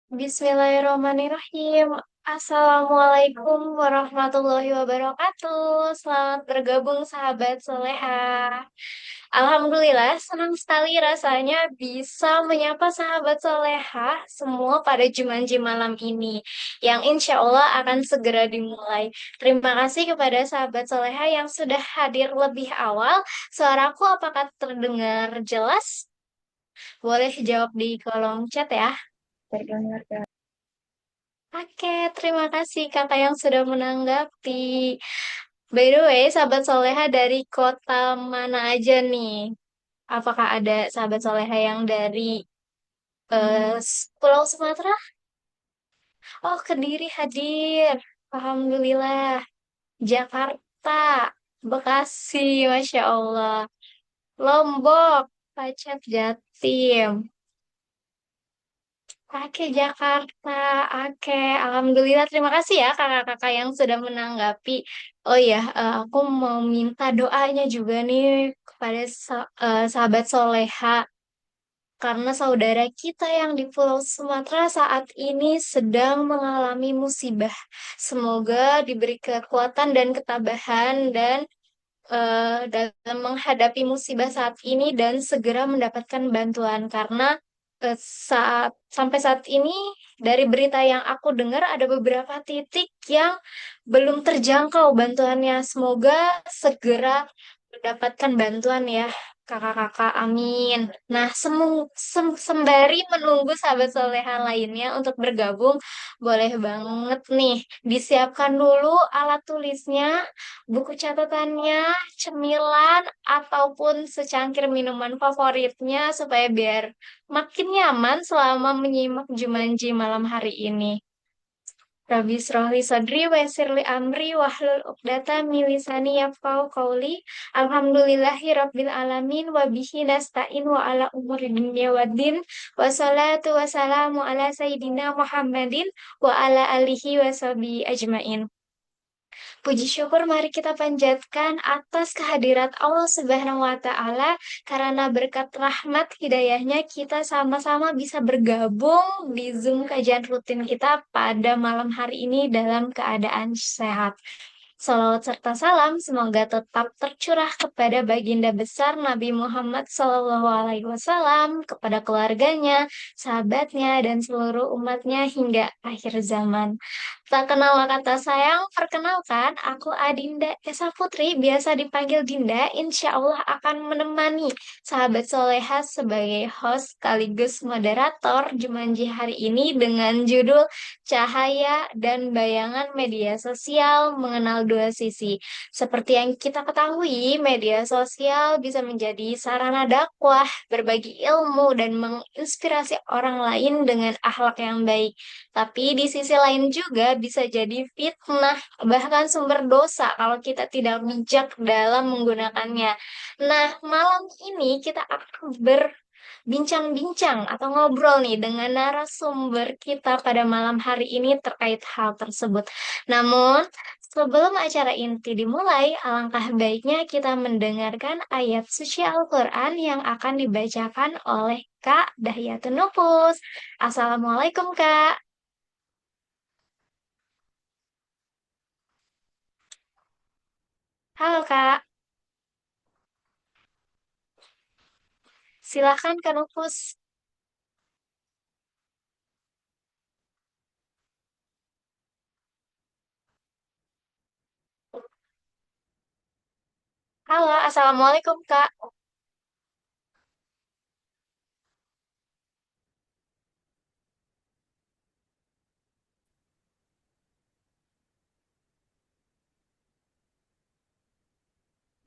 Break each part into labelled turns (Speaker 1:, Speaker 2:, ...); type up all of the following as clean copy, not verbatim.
Speaker 1: Bismillahirrahmanirrahim. Assalamualaikum warahmatullahi wabarakatuh. Selamat bergabung sahabat soleha. Alhamdulillah, senang sekali rasanya bisa menyapa sahabat soleha semua pada Jumanji malam ini, yang insya Allah akan segera dimulai. Terima kasih kepada sahabat soleha yang sudah hadir lebih awal. Suaraku apakah terdengar jelas? Boleh jawab di kolom chat ya. Terdengar. Oke, terima kasih kakak yang sudah menanggapi. By the way, sahabat soleha dari kota mana aja nih? Apakah ada sahabat soleha yang dari Pulau Sumatera? Oh, Kediri hadir. Alhamdulillah. Jakarta, Bekasi, Masya Allah. Lombok, Pacet, Jatim. Oke, Jakarta. Oke, Alhamdulillah. Terima kasih ya kakak-kakak yang sudah menanggapi. Oh ya, aku mau minta doanya juga nih kepada sahabat Soleha. Karena saudara kita yang di Pulau Sumatera saat ini sedang mengalami musibah. Semoga diberi kekuatan dan ketabahan dan dalam menghadapi musibah saat ini dan segera mendapatkan bantuan karena sampai saat ini dari berita yang aku dengar ada beberapa titik yang belum terjangkau bantuannya. Semoga segera mendapatkan bantuan ya kakak-kakak, amin. Nah, sembari menunggu sahabat soleha lainnya untuk bergabung, boleh banget nih disiapkan dulu alat tulisnya, buku catatannya, cemilan, ataupun secangkir minuman favoritnya supaya biar makin nyaman selama menyimak Jumanji malam hari ini. Rabbi srohli sadri wa yassirli amri wahlul uqdatan min lisani yafqahu qawli. Alhamdulillahi rabbil alamin wa bihi nasta'in wa ala umuri dunya waddin. Wassalatu wassalamu ala sayyidina Muhammadin wa ala alihi wa sahbihi ajmain. Puji syukur mari kita panjatkan atas kehadirat Allah Subhanahu wa Ta'ala, karena berkat rahmat hidayahnya kita sama-sama bisa bergabung di Zoom kajian rutin kita pada malam hari ini dalam keadaan sehat. Salawat serta salam semoga tetap tercurah kepada baginda besar Nabi Muhammad SAW, kepada keluarganya, sahabatnya, dan seluruh umatnya hingga akhir zaman. Tak kenal maka tak sayang, perkenalkan aku Adinda Esa Putri, biasa dipanggil Dinda. Insya Allah akan menemani sahabat soleha sebagai host sekaligus moderator Jumanji hari ini dengan judul Cahaya dan Bayangan Media Sosial Mengenal Dua Sisi. Seperti yang kita ketahui, media sosial bisa menjadi sarana dakwah, berbagi ilmu, dan menginspirasi orang lain dengan akhlak yang baik. Tapi di sisi lain juga bisa jadi fitnah, bahkan sumber dosa kalau kita tidak bijak dalam menggunakannya. Nah, malam ini kita akan berbincang-bincang atau ngobrol nih dengan narasumber kita pada malam hari ini terkait hal tersebut. Namun, sebelum acara inti dimulai, alangkah baiknya kita mendengarkan ayat suci Al-Quran yang akan dibacakan oleh Kak Dahiyatun Nufus. Assalamualaikum, Kak. Halo Kak, silahkan Kak Nufus. Halo, Assalamualaikum Kak.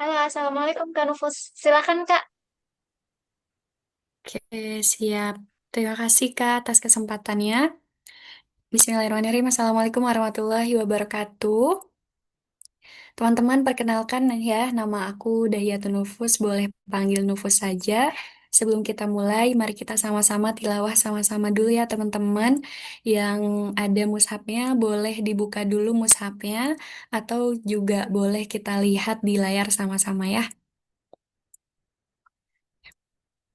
Speaker 1: Halo, Assalamualaikum Kak Nufus. Silahkan Kak.
Speaker 2: Oke, siap. Terima kasih Kak atas kesempatannya. Bismillahirrahmanirrahim. Assalamualaikum warahmatullahi wabarakatuh. Teman-teman, perkenalkan ya, nama aku Dahiyatun Nufus, boleh panggil Nufus saja. Sebelum kita mulai, mari kita sama-sama tilawah sama-sama dulu ya teman-teman. Yang ada mushafnya, boleh dibuka dulu mushafnya, atau juga boleh kita lihat di layar sama-sama ya.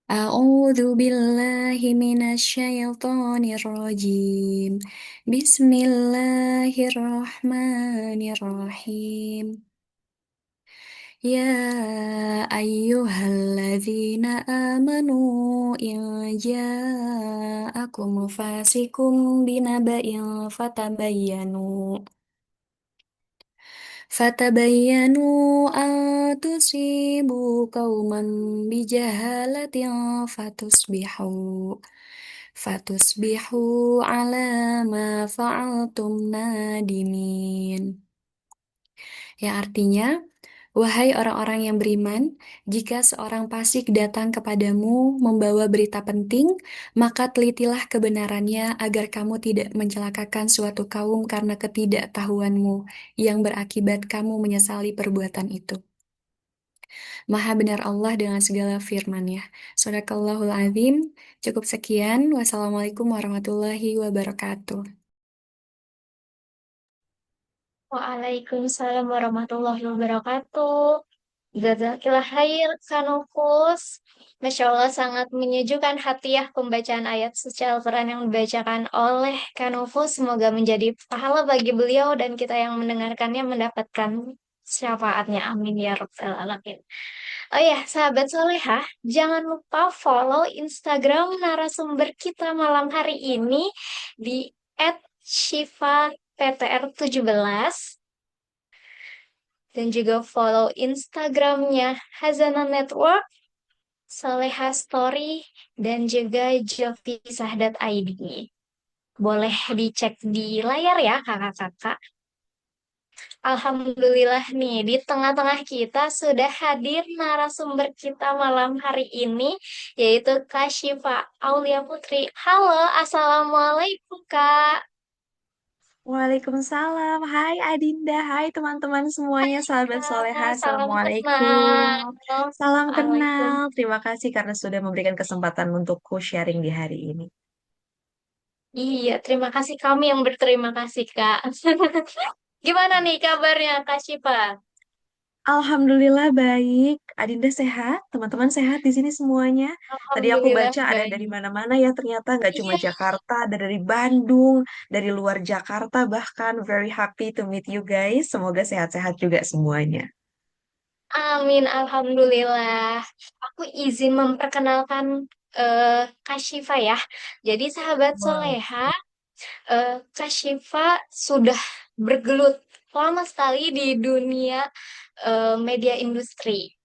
Speaker 2: A'udzu billahi minasyaitonir rajim. Bismillahirrahmanirrahim. Ya ayyuhalladzina amanu in ja'akum fasikum binaba'in fatabayyanu an tusibu qauman bijahalatin fatusbihu ala ma fa'altum nadimin. Yang artinya, wahai orang-orang yang beriman, jika seorang fasik datang kepadamu membawa berita penting, maka telitilah kebenarannya agar kamu tidak mencelakakan suatu kaum karena ketidaktahuanmu yang berakibat kamu menyesali perbuatan itu. Maha benar Allah dengan segala firman-Nya. Sadaqallahul azim. Cukup sekian. Wassalamualaikum warahmatullahi wabarakatuh.
Speaker 1: Waalaikumsalam warahmatullahi wabarakatuh. Jazakillah khair, Kanufus. Masya Allah, sangat menyejukkan hati ya pembacaan ayat suci Al-Quran yang dibacakan oleh Kanufus. Semoga menjadi pahala bagi beliau dan kita yang mendengarkannya mendapatkan syafaatnya. Amin ya Rabbal Alamin. Oh ya, sahabat solehah, jangan lupa follow Instagram narasumber kita malam hari ini di @shifa_ptr17 dan juga follow Instagramnya Hazana Network, Soleha Story, dan juga Jovi Sahdat ID. Boleh dicek di layar ya kakak-kakak. Alhamdulillah nih, di tengah-tengah kita sudah hadir narasumber kita malam hari ini, yaitu Kak Syifa Aulia Putri. Halo, Assalamualaikum Kak.
Speaker 3: Waalaikumsalam. Hai Adinda, hai teman-teman semuanya, sahabat soleha.
Speaker 1: Kak, salam
Speaker 3: Assalamualaikum.
Speaker 1: kenal.
Speaker 3: Salam
Speaker 1: Waalaikum.
Speaker 3: kenal. Terima kasih karena sudah memberikan kesempatan untukku sharing di hari ini.
Speaker 1: Iya, terima kasih kami yang berterima kasih Kak. Gimana nih kabarnya Kak Syifa?
Speaker 3: Alhamdulillah baik. Adinda sehat, teman-teman sehat di sini semuanya. Tadi aku
Speaker 1: Alhamdulillah
Speaker 3: baca ada dari
Speaker 1: baik.
Speaker 3: mana-mana ya, ternyata nggak cuma
Speaker 1: Iya,
Speaker 3: Jakarta, ada dari Bandung, dari luar Jakarta bahkan. Very happy to meet you guys. Semoga sehat-sehat juga semuanya.
Speaker 1: amin, alhamdulillah. Aku izin memperkenalkan Kak Syifa ya. Jadi sahabat
Speaker 3: Wow.
Speaker 1: soleha, Kak Syifa sudah bergelut lama sekali di dunia media industri.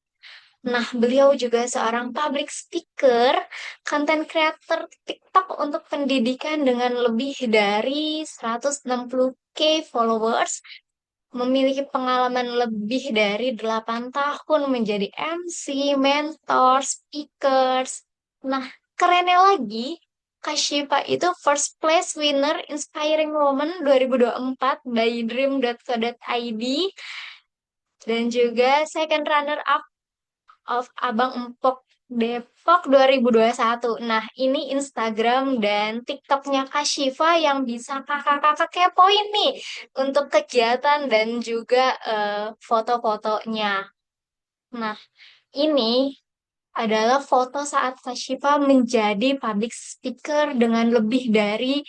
Speaker 1: Nah, beliau juga seorang public speaker, content creator TikTok untuk pendidikan dengan lebih dari 160K followers, memiliki pengalaman lebih dari 8 tahun menjadi MC, mentor, speakers. Nah, kerennya lagi, Kak Syifa itu first place winner Inspiring Woman 2024 by dream.co.id dan juga second runner up of Abang Empok Depok 2021. Nah, ini Instagram dan TikToknya Kak Syifa yang bisa kakak-kakak kepoin nih untuk kegiatan dan juga foto-fotonya. Nah, ini adalah foto saat Kak Syifa menjadi public speaker dengan lebih dari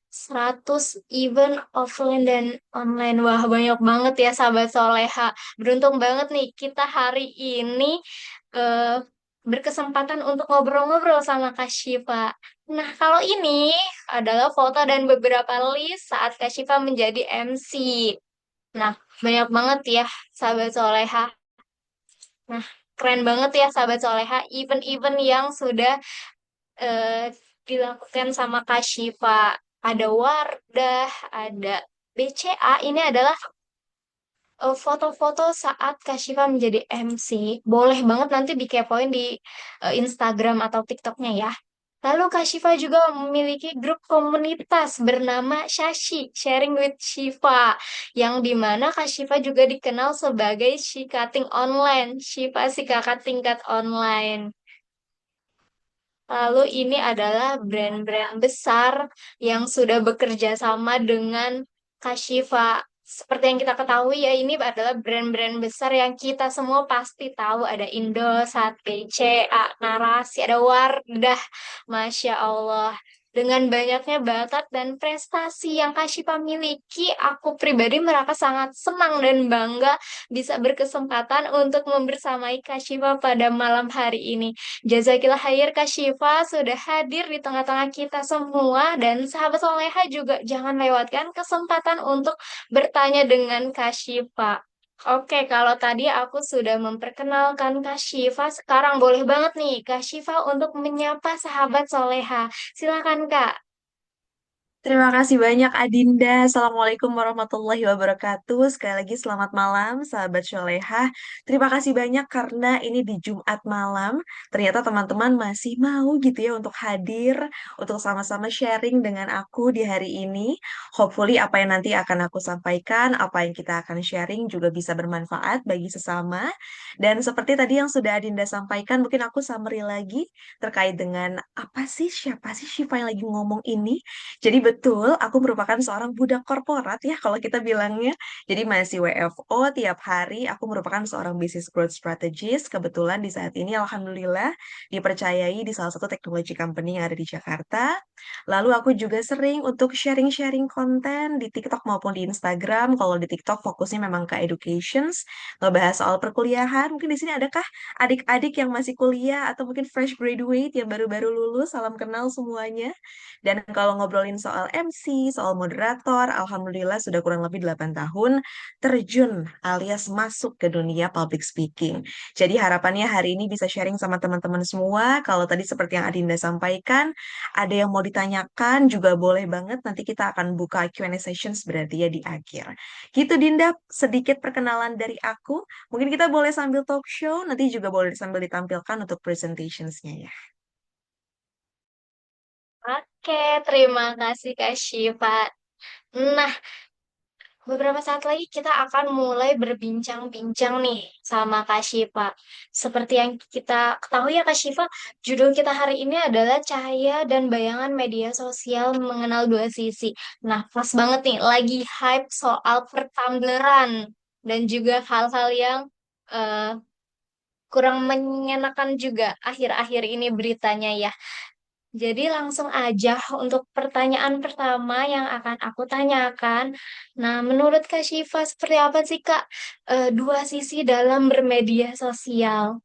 Speaker 1: 100 event offline dan online. Wah, banyak banget ya sahabat soleha. Beruntung banget nih kita hari ini eh, berkesempatan untuk ngobrol-ngobrol sama Kak Syifa. Nah, kalau ini adalah foto dan beberapa list saat Kak Syifa menjadi MC. Nah, banyak banget ya sahabat soleha. Nah, keren banget ya sahabat soleha, event-event yang sudah eh, dilakukan sama Kak Syifa. Ada Wardah, ada BCA. Ini adalah foto-foto saat Kak Syifa menjadi MC. Boleh banget nanti dikepoin di Instagram atau TikToknya ya. Lalu Kak Syifa juga memiliki grup komunitas bernama Shashi, Sharing with Syifa, yang dimana Kak Syifa juga dikenal sebagai Shikating Online, Syifa si kakak tingkat online. Lalu ini adalah brand-brand besar yang sudah bekerja sama dengan Kak Syifa. seperti yang kita ketahui ya, ini adalah brand-brand besar yang kita semua pasti tahu. Ada Indosat, BCA, Narasi, ada Wardah. Masya Allah. Dengan banyaknya bakat dan prestasi yang Kak Syifa miliki, aku pribadi merasa sangat senang dan bangga bisa berkesempatan untuk membersamai Kak Syifa pada malam hari ini. Jazakillah khair Kak Syifa sudah hadir di tengah-tengah kita semua, dan sahabat soleha juga jangan lewatkan kesempatan untuk bertanya dengan Kak Syifa. Oke, kalau tadi aku sudah memperkenalkan Kak Syifa, sekarang boleh banget nih Kak Syifa untuk menyapa sahabat soleha. Silakan Kak.
Speaker 3: Terima kasih banyak Adinda. Assalamualaikum warahmatullahi wabarakatuh. Sekali lagi selamat malam sahabat Sholehah. Terima kasih banyak karena ini di Jumat malam. Ternyata teman-teman masih mau gitu ya untuk hadir, untuk sama-sama sharing dengan aku di hari ini. Hopefully apa yang nanti akan aku sampaikan, apa yang kita akan sharing juga bisa bermanfaat bagi sesama. Dan seperti tadi yang sudah Adinda sampaikan, mungkin aku summary lagi terkait dengan apa sih, siapa sih Syifa yang lagi ngomong ini. Jadi betul, aku merupakan seorang budak korporat ya kalau kita bilangnya. Jadi masih WFO tiap hari, aku merupakan seorang business growth strategist. Kebetulan di saat ini Alhamdulillah dipercayai di salah satu technology company yang ada di Jakarta. Lalu aku juga sering untuk sharing-sharing konten di TikTok maupun di Instagram. Kalau di TikTok fokusnya memang ke educations, ngebahas soal perkuliahan. Mungkin di sini adakah adik-adik yang masih kuliah atau mungkin fresh graduate yang baru-baru lulus? Salam kenal semuanya. Dan kalau ngobrolin soal MC, soal moderator, Alhamdulillah sudah kurang lebih 8 tahun terjun alias masuk ke dunia public speaking. Jadi harapannya hari ini bisa sharing sama teman-teman semua. Kalau tadi seperti yang Adinda sampaikan, ada yang mau ditanyakan juga boleh banget. Nanti kita akan buka Q&A sessions berarti ya di akhir. Gitu Dinda, sedikit perkenalan dari aku. Mungkin kita boleh sambil talk show, nanti juga boleh sambil ditampilkan untuk presentationsnya ya.
Speaker 1: Oke, terima kasih Kak Syifa. Nah, beberapa saat lagi kita akan mulai berbincang-bincang nih sama Kak Syifa. Seperti yang kita ketahui ya Kak Syifa, judul kita hari ini adalah Cahaya dan Bayangan Media Sosial Mengenal Dua Sisi. Nah, pas banget nih, lagi hype soal pertumbleran dan juga hal-hal yang eh, kurang mengenakan juga akhir-akhir ini beritanya ya. Jadi langsung aja untuk pertanyaan pertama yang akan aku tanyakan. Nah, menurut Kak Syifa seperti apa sih Kak dua sisi dalam bermedia sosial?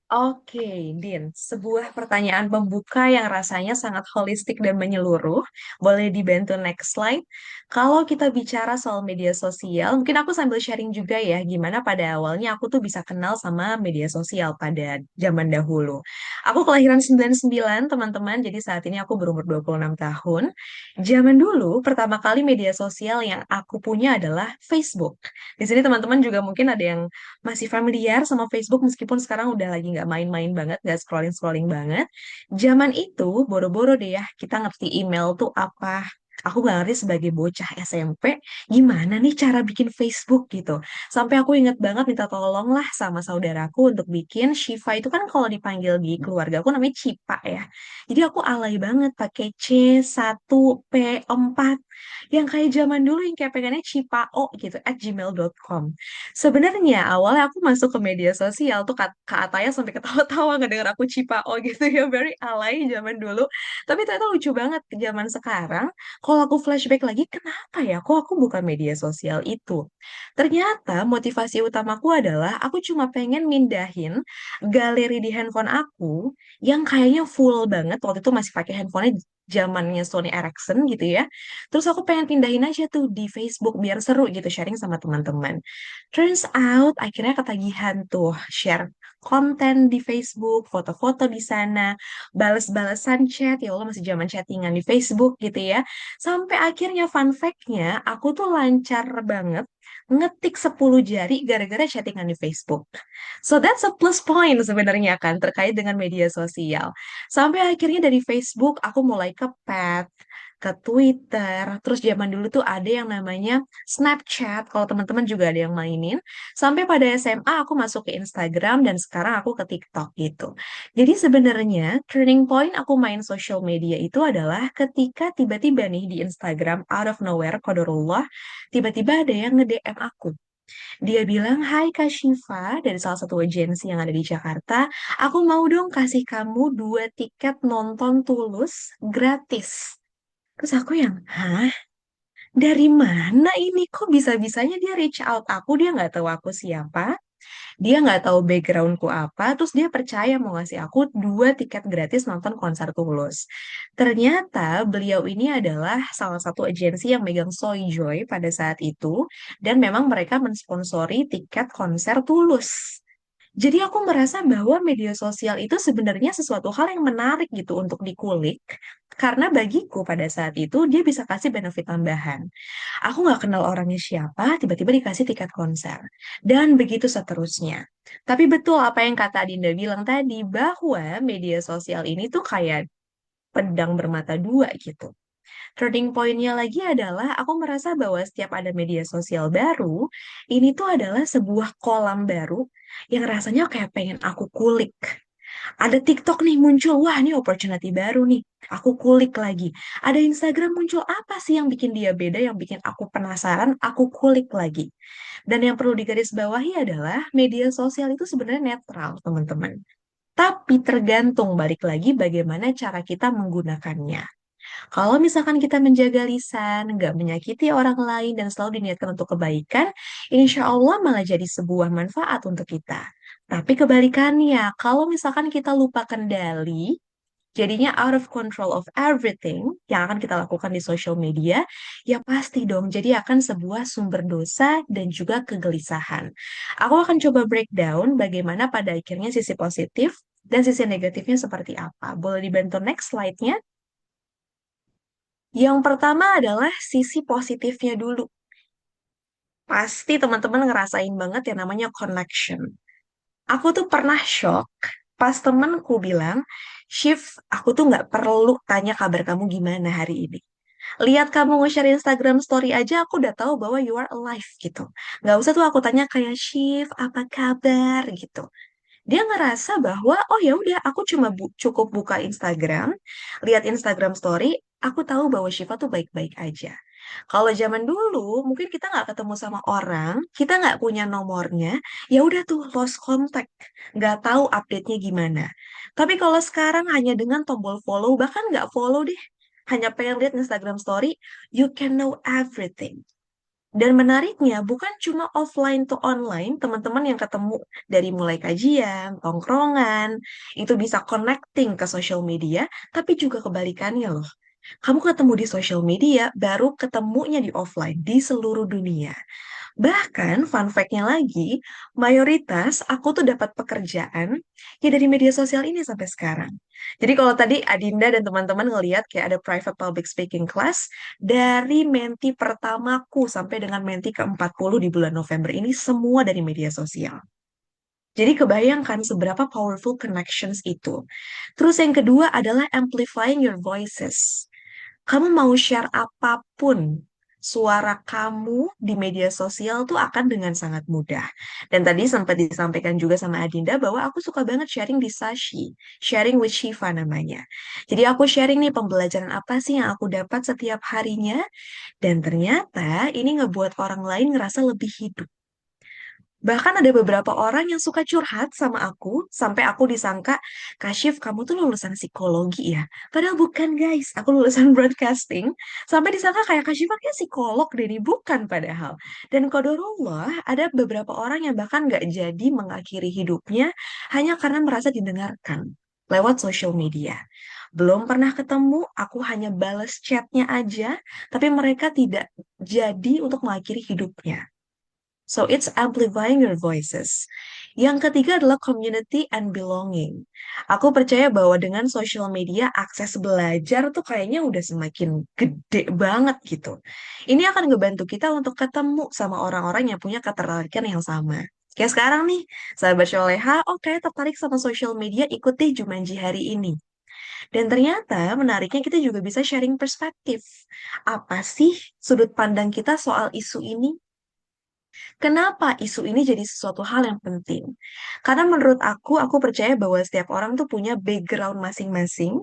Speaker 3: Oke, Din. Sebuah pertanyaan pembuka yang rasanya sangat holistik dan menyeluruh. Boleh dibantu next slide. Kalau kita bicara soal media sosial, mungkin aku sambil sharing juga ya, gimana pada awalnya aku tuh bisa kenal sama media sosial pada zaman dahulu. Aku kelahiran 99, teman-teman, jadi saat ini aku berumur 26 tahun. Zaman dulu, pertama kali media sosial yang aku punya adalah Facebook. Di sini teman-teman juga mungkin ada yang masih familiar sama Facebook meskipun sekarang udah lagi nggak main-main banget, nggak scrolling-scrolling banget. Zaman itu, boro-boro deh ya, kita ngerti email tuh apa. Aku nggak ngerti sebagai bocah SMP, gimana nih cara bikin Facebook gitu. Sampai aku inget banget minta tolong lah sama saudaraku untuk bikin Shiva itu kan kalau dipanggil di keluarga aku namanya Cipa ya. Jadi aku alay banget pakai C1P4 yang kayak zaman dulu yang kayak pengennya Cipao gitu @gmail.com. Sebenarnya awalnya aku masuk ke media sosial tuh Kak Ataya sampai ketawa-tawa ngedenger aku Cipao gitu ya, very alay zaman dulu. Tapi ternyata lucu banget ke zaman sekarang. Kalau aku flashback lagi, kenapa ya kok aku buka media sosial itu? Ternyata motivasi utamaku adalah aku cuma pengen mindahin galeri di handphone aku yang kayaknya full banget. Waktu itu masih pakai handphonenya zamannya Sony Ericsson gitu ya. Terus aku pengen pindahin aja tuh di Facebook biar seru gitu sharing sama teman-teman. Turns out akhirnya ketagihan tuh share konten di Facebook, foto-foto di sana, bales-balesan chat, ya Allah masih zaman chattingan di Facebook gitu ya. Sampai akhirnya fun fact-nya aku tuh lancar banget ngetik 10 jari gara-gara chattingan di Facebook. So that's a plus point sebenarnya kan terkait dengan media sosial. Sampai akhirnya dari Facebook aku mulai ke Path, ke Twitter. Terus zaman dulu tuh ada yang namanya Snapchat, kalau teman-teman juga ada yang mainin. Sampai pada SMA aku masuk ke Instagram dan sekarang aku ke TikTok gitu. Jadi sebenarnya turning point aku main social media itu adalah ketika tiba-tiba nih di Instagram out of nowhere, qadarullah, tiba-tiba ada yang nge-DM aku. Dia bilang, "Hai Kak Shiva," dari salah satu agensi yang ada di Jakarta, "aku mau dong kasih kamu 2 tiket nonton Tulus gratis." Terus aku yang, hah? Dari mana ini? Kok bisa-bisanya dia reach out aku? Dia nggak tahu aku siapa. Dia nggak tahu backgroundku apa. Terus dia percaya mau ngasih aku 2 tiket gratis nonton konser Tulus. Ternyata beliau ini adalah salah satu agensi yang megang Soy Joy pada saat itu. Dan memang mereka mensponsori tiket konser Tulus. Jadi aku merasa bahwa media sosial itu sebenarnya sesuatu hal yang menarik gitu untuk dikulik. Karena bagiku pada saat itu dia bisa kasih benefit tambahan. Aku nggak kenal orangnya siapa, tiba-tiba dikasih tiket konser. Dan begitu seterusnya. Tapi betul apa yang kata Adinda bilang tadi, bahwa media sosial ini tuh kayak pedang bermata dua gitu. Turning point-nya lagi adalah aku merasa bahwa setiap ada media sosial baru, ini tuh adalah sebuah kolam baru yang rasanya kayak pengen aku kulik. Ada TikTok nih muncul, wah ini opportunity baru nih. Aku kulik lagi. Ada Instagram muncul, apa sih yang bikin dia beda, yang bikin aku penasaran, aku kulik lagi. Dan yang perlu digarisbawahi adalah media sosial itu sebenarnya netral, teman-teman. Tapi tergantung balik lagi bagaimana cara kita menggunakannya. Kalau misalkan kita menjaga lisan, nggak menyakiti orang lain, dan selalu diniatkan untuk kebaikan, insya Allah malah jadi sebuah manfaat untuk kita. Tapi kebalikannya, kalau misalkan kita lupa kendali, jadinya out of control of everything yang akan kita lakukan di social media, ya pasti dong jadi akan sebuah sumber dosa dan juga kegelisahan. Aku akan coba breakdown bagaimana pada akhirnya sisi positif dan sisi negatifnya seperti apa. Boleh dibantu next slide-nya? Yang pertama adalah sisi positifnya dulu. Pasti teman-teman ngerasain banget yang namanya connection. Aku tuh pernah shock pas temenku bilang, "Shift, aku tuh nggak perlu tanya kabar kamu gimana hari ini. Lihat kamu nge-share Instagram story aja, aku udah tahu bahwa you are alive gitu. Nggak usah tuh aku tanya kayak, Shift, apa kabar gitu." Dia ngerasa bahwa, oh ya udah, aku cuma cukup buka Instagram, lihat Instagram story, aku tahu bahwa Syifa tuh baik-baik aja. Kalau zaman dulu, mungkin kita nggak ketemu sama orang, kita nggak punya nomornya, ya udah tuh lost contact, nggak tahu update-nya gimana. Tapi kalau sekarang hanya dengan tombol follow, bahkan nggak follow deh, hanya pengen lihat Instagram story, you can know everything. Dan menariknya, bukan cuma offline to online, teman-teman yang ketemu dari mulai kajian, tongkrongan, itu bisa connecting ke social media, tapi juga kebalikannya loh. Kamu ketemu di social media, baru ketemunya di offline, di seluruh dunia. Bahkan, fun fact-nya lagi, mayoritas aku tuh dapat pekerjaan ya dari media sosial ini sampai sekarang. Jadi kalau tadi Adinda dan teman-teman ngelihat kayak ada private public speaking class, dari menti pertamaku sampai dengan menti ke-40 di bulan November ini semua dari media sosial. Jadi kebayangkan seberapa powerful connections itu. Terus yang kedua adalah amplifying your voices. Kamu mau share apapun, suara kamu di media sosial tuh akan dengan sangat mudah. Dan tadi sempat disampaikan juga sama Adinda bahwa aku suka banget sharing di Sashi, sharing with Shiva namanya. Jadi aku sharing nih pembelajaran apa sih yang aku dapat setiap harinya, dan ternyata ini ngebuat orang lain ngerasa lebih hidup. Bahkan ada beberapa orang yang suka curhat sama aku, sampai aku disangka, Kashif, kamu tuh lulusan psikologi ya? Padahal bukan guys, aku lulusan broadcasting. Sampai disangka kayak Kashif kayak psikolog deh, ini bukan padahal. Dan qadarullah, ada beberapa orang yang bahkan nggak jadi mengakhiri hidupnya hanya karena merasa didengarkan lewat social media. Belum pernah ketemu, aku hanya bales chatnya aja, tapi mereka tidak jadi untuk mengakhiri hidupnya. So it's amplifying your voices. Yang ketiga adalah community and belonging. Aku percaya bahwa dengan social media akses belajar tuh kayaknya udah semakin gede banget gitu. Ini akan ngebantu kita untuk ketemu sama orang-orang yang punya ketertarikan yang sama. Kayak sekarang nih, sahabat Sholeha, oke tertarik sama social media, ikut deh Jumanji hari ini. Dan ternyata menariknya kita juga bisa sharing perspektif. Apa sih sudut pandang kita soal isu ini? Kenapa isu ini jadi sesuatu hal yang penting? Karena menurut aku percaya bahwa setiap orang tuh punya background masing-masing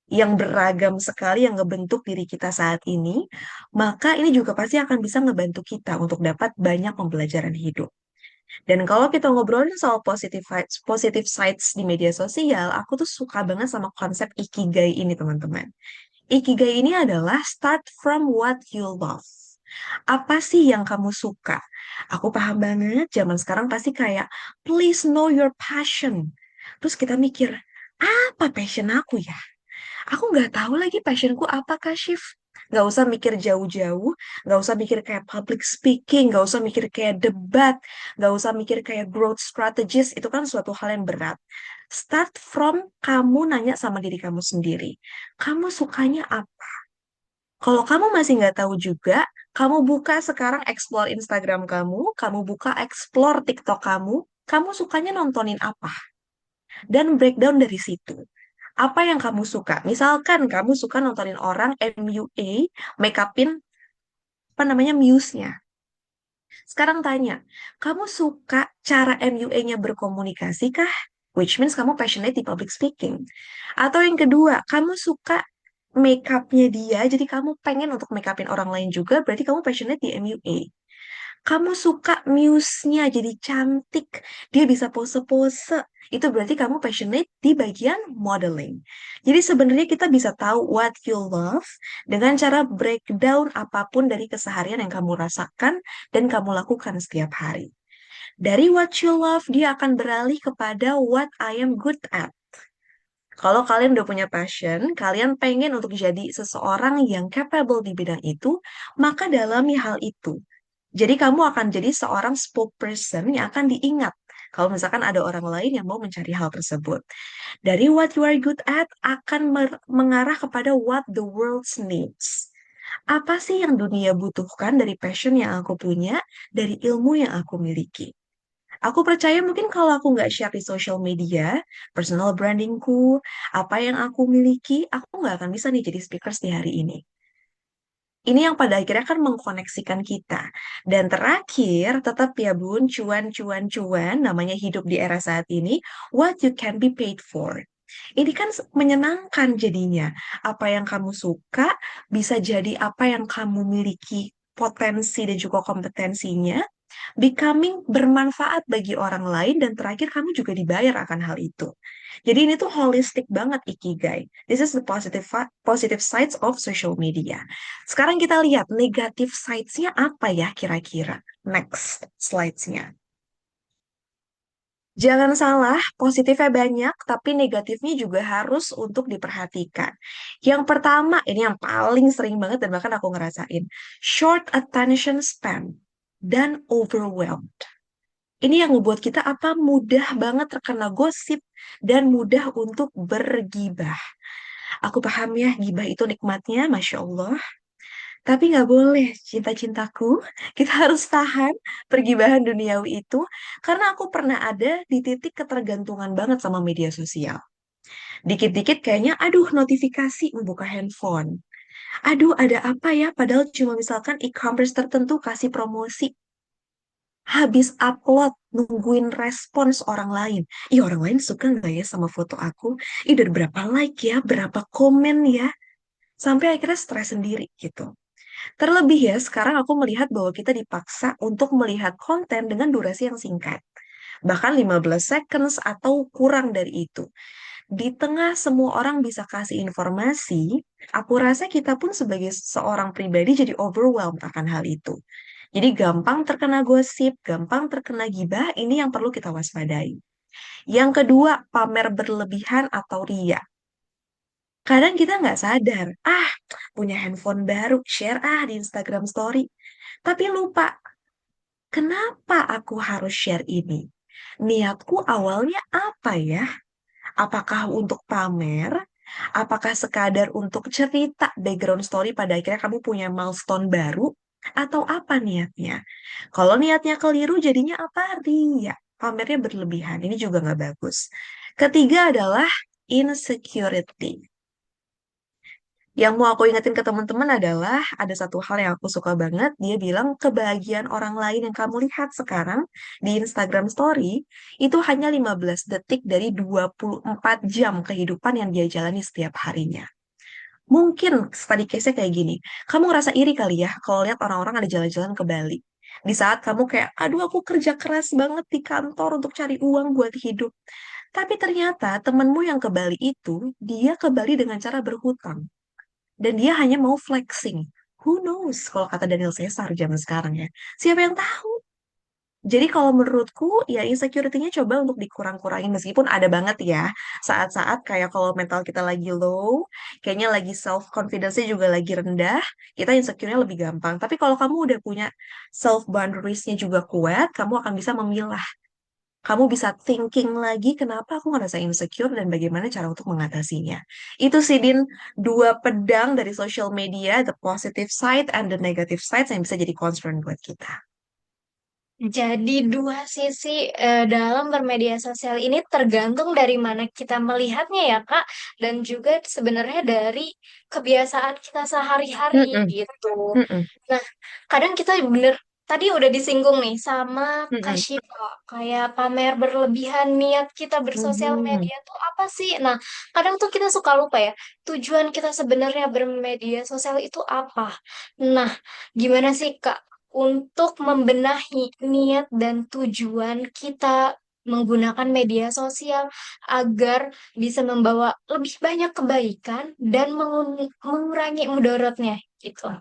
Speaker 3: yang beragam sekali yang ngebentuk diri kita saat ini, maka ini juga pasti akan bisa ngebantu kita untuk dapat banyak pembelajaran hidup. Dan kalau kita ngobrolin soal positive sides di media sosial, aku tuh suka banget sama konsep ikigai ini, teman-teman. Ikigai ini adalah start from what you love. Apa sih yang kamu suka? Aku paham banget, zaman sekarang pasti kayak, please know your passion. Terus kita mikir, apa passion aku ya? Aku nggak tahu lagi passionku apa, Kashif. Nggak usah mikir jauh-jauh, nggak usah mikir kayak public speaking, nggak usah mikir kayak debat, nggak usah mikir kayak growth strategist, itu kan suatu hal yang berat. Start from kamu nanya sama diri kamu sendiri. Kamu sukanya apa? Kalau kamu masih nggak tahu juga, kamu buka sekarang explore Instagram kamu buka explore TikTok kamu sukanya nontonin apa? Dan breakdown dari situ. Apa yang kamu suka? Misalkan kamu suka nontonin orang MUA, make upin, apa namanya, muse-nya. Sekarang tanya, kamu suka cara MUA-nya berkomunikasi kah? Which means kamu passionate di public speaking. Atau yang kedua, kamu suka make up-nya dia, jadi kamu pengen untuk make upin orang lain juga, berarti kamu passionate di MUA. Kamu suka muse-nya jadi cantik, dia bisa pose-pose. Itu berarti kamu passionate di bagian modeling. Jadi sebenarnya kita bisa tahu what you love dengan cara breakdown apapun dari keseharian yang kamu rasakan dan kamu lakukan setiap hari. Dari what you love, dia akan beralih kepada what I am good at. Kalau kalian udah punya passion, kalian pengen untuk jadi seseorang yang capable di bidang itu, maka dalami hal itu. Jadi kamu akan jadi seorang spokesperson yang akan diingat. Kalau misalkan ada orang lain yang mau mencari hal tersebut. Dari what you are good at akan mengarah kepada what the world needs. Apa sih yang dunia butuhkan dari passion yang aku punya, dari ilmu yang aku miliki. Aku percaya mungkin kalau aku nggak share di social media, personal brandingku, apa yang aku miliki, aku nggak akan bisa nih jadi speakers di hari ini. Ini yang pada akhirnya kan mengkoneksikan kita. Dan terakhir, tetap ya bun, cuan, cuan, cuan, namanya hidup di era saat ini, what you can be paid for. Ini kan menyenangkan jadinya. Apa yang kamu suka bisa jadi apa yang kamu miliki potensi dan juga kompetensinya, becoming bermanfaat bagi orang lain, dan terakhir kamu juga dibayar akan hal itu. Jadi ini tuh holistic banget ikigai. This is the positive sides of social media. Sekarang kita lihat negative sides-nya apa ya kira-kira. Next slides-nya. Jangan salah, positifnya banyak, tapi negatifnya juga harus untuk diperhatikan. Yang pertama, ini yang paling sering banget dan bahkan aku ngerasain. Short attention span dan overwhelmed. Ini yang ngebuat kita apa, mudah banget terkena gosip dan mudah untuk bergibah. Aku paham ya, gibah itu nikmatnya, Masya Allah. Tapi nggak boleh, cinta-cintaku. Kita harus tahan pergibahan duniawi itu. Karena aku pernah ada di titik ketergantungan banget sama media sosial. Dikit-dikit kayaknya, aduh notifikasi membuka handphone. Aduh ada apa ya, padahal cuma misalkan e-commerce tertentu kasih promosi. Habis upload, nungguin respons orang lain. Ih, orang lain suka nggak ya sama foto aku? Ih, udah berapa like ya, berapa komen ya? Sampai akhirnya stres sendiri gitu. Terlebih ya, sekarang aku melihat bahwa kita dipaksa untuk melihat konten dengan durasi yang singkat. Bahkan 15 seconds atau kurang dari itu. Di tengah semua orang bisa kasih informasi, aku rasa kita pun sebagai seorang pribadi jadi overwhelmed akan hal itu. Jadi gampang terkena gosip, gampang terkena gibah, ini yang perlu kita waspadai. Yang kedua, pamer berlebihan atau ria. Kadang kita nggak sadar, punya handphone baru, share di Instagram Story. Tapi lupa, kenapa aku harus share ini? Niatku awalnya apa ya? Apakah untuk pamer? Apakah sekadar untuk cerita background story pada akhirnya kamu punya milestone baru? Atau apa niatnya? Kalau niatnya keliru jadinya apa? Ria. Pamernya berlebihan. Ini juga nggak bagus. Ketiga adalah insecurity. Yang mau aku ingetin ke teman-teman adalah ada satu hal yang aku suka banget. Dia bilang kebahagiaan orang lain yang kamu lihat sekarang di Instagram Story itu hanya 15 detik dari 24 jam kehidupan yang dia jalani setiap harinya. Mungkin study case-nya kayak gini. Kamu ngerasa iri kali ya kalau lihat orang-orang ada jalan-jalan ke Bali. Di saat kamu kayak, aduh aku kerja keras banget di kantor untuk cari uang buat hidup. Tapi ternyata temenmu yang ke Bali itu, dia ke Bali dengan cara berhutang. Dan dia hanya mau flexing. Who knows kalau kata Daniel Caesar zaman sekarang ya. Siapa yang tahu? Jadi kalau menurutku ya insecurity-nya coba untuk dikurang-kurangin meskipun ada banget ya saat-saat kayak kalau mental kita lagi low, kayaknya lagi self confidence-nya juga lagi rendah, kita insecure-nya lebih gampang. Tapi kalau kamu udah punya self boundaries-nya juga kuat, kamu akan bisa memilah. Kamu bisa thinking lagi kenapa aku ngerasa insecure dan bagaimana cara untuk mengatasinya. Itu sih Din, dua pedang dari social media, the positive side and the negative side yang bisa jadi concern buat kita.
Speaker 1: Jadi dua sisi dalam bermedia sosial ini tergantung dari mana kita melihatnya ya Kak, dan juga sebenarnya dari kebiasaan kita sehari-hari
Speaker 3: Mm-mm,
Speaker 1: gitu.
Speaker 3: mm-mm,
Speaker 1: Nah, kadang kita bener tadi udah disinggung nih sama Kak
Speaker 3: mm-mm,
Speaker 1: Syifa, kayak pamer berlebihan niat kita bersosial
Speaker 3: mm-mm.
Speaker 1: media tuh apa sih? Nah, kadang tuh kita suka lupa ya, tujuan kita sebenarnya bermedia sosial itu apa? Nah, gimana sih Kak untuk membenahi niat dan tujuan kita menggunakan media sosial agar bisa membawa lebih banyak kebaikan dan mengurangi mudaratnya gitu.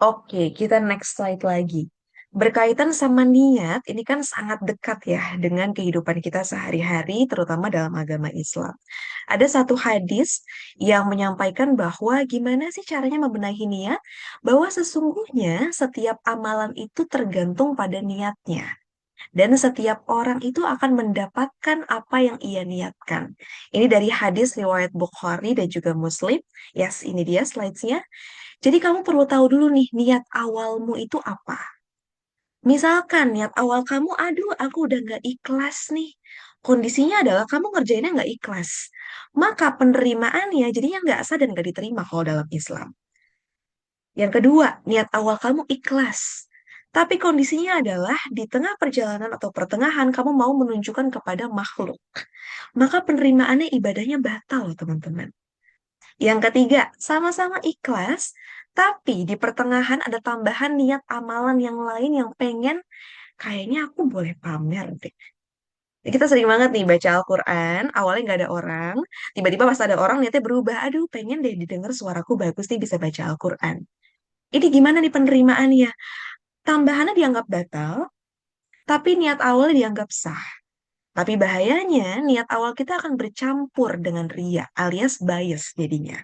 Speaker 3: Oke, kita next slide lagi. Berkaitan sama niat, ini kan sangat dekat ya dengan kehidupan kita sehari-hari, terutama dalam agama Islam. Ada satu hadis yang menyampaikan bahwa gimana sih caranya membenahi niat, bahwa sesungguhnya setiap amalan itu tergantung pada niatnya. Dan setiap orang itu akan mendapatkan apa yang ia niatkan. Ini dari hadis riwayat Bukhari dan juga Muslim. Yes, ini dia slides-nya. Jadi kamu perlu tahu dulu nih, niat awalmu itu apa. Misalkan niat awal kamu, aduh aku udah nggak ikhlas nih. Kondisinya adalah kamu ngerjainnya nggak ikhlas. Maka penerimaannya jadinya nggak sah dan nggak diterima kalau dalam Islam. Yang kedua, niat awal kamu ikhlas. Tapi kondisinya adalah di tengah perjalanan atau pertengahan kamu mau menunjukkan kepada makhluk. Maka penerimaannya ibadahnya batal, teman-teman. Yang ketiga, sama-sama ikhlas, tapi di pertengahan ada tambahan niat amalan yang lain yang pengen, kayaknya aku boleh pamer deh. Kita sering banget nih baca Al-Quran, awalnya nggak ada orang, tiba-tiba pas ada orang niatnya berubah, aduh pengen deh didengar suaraku bagus nih bisa baca Al-Quran. Ini gimana nih penerimaannya? Tambahannya dianggap batal, tapi niat awalnya dianggap sah. Tapi bahayanya, niat awal kita akan bercampur dengan ria alias bias jadinya.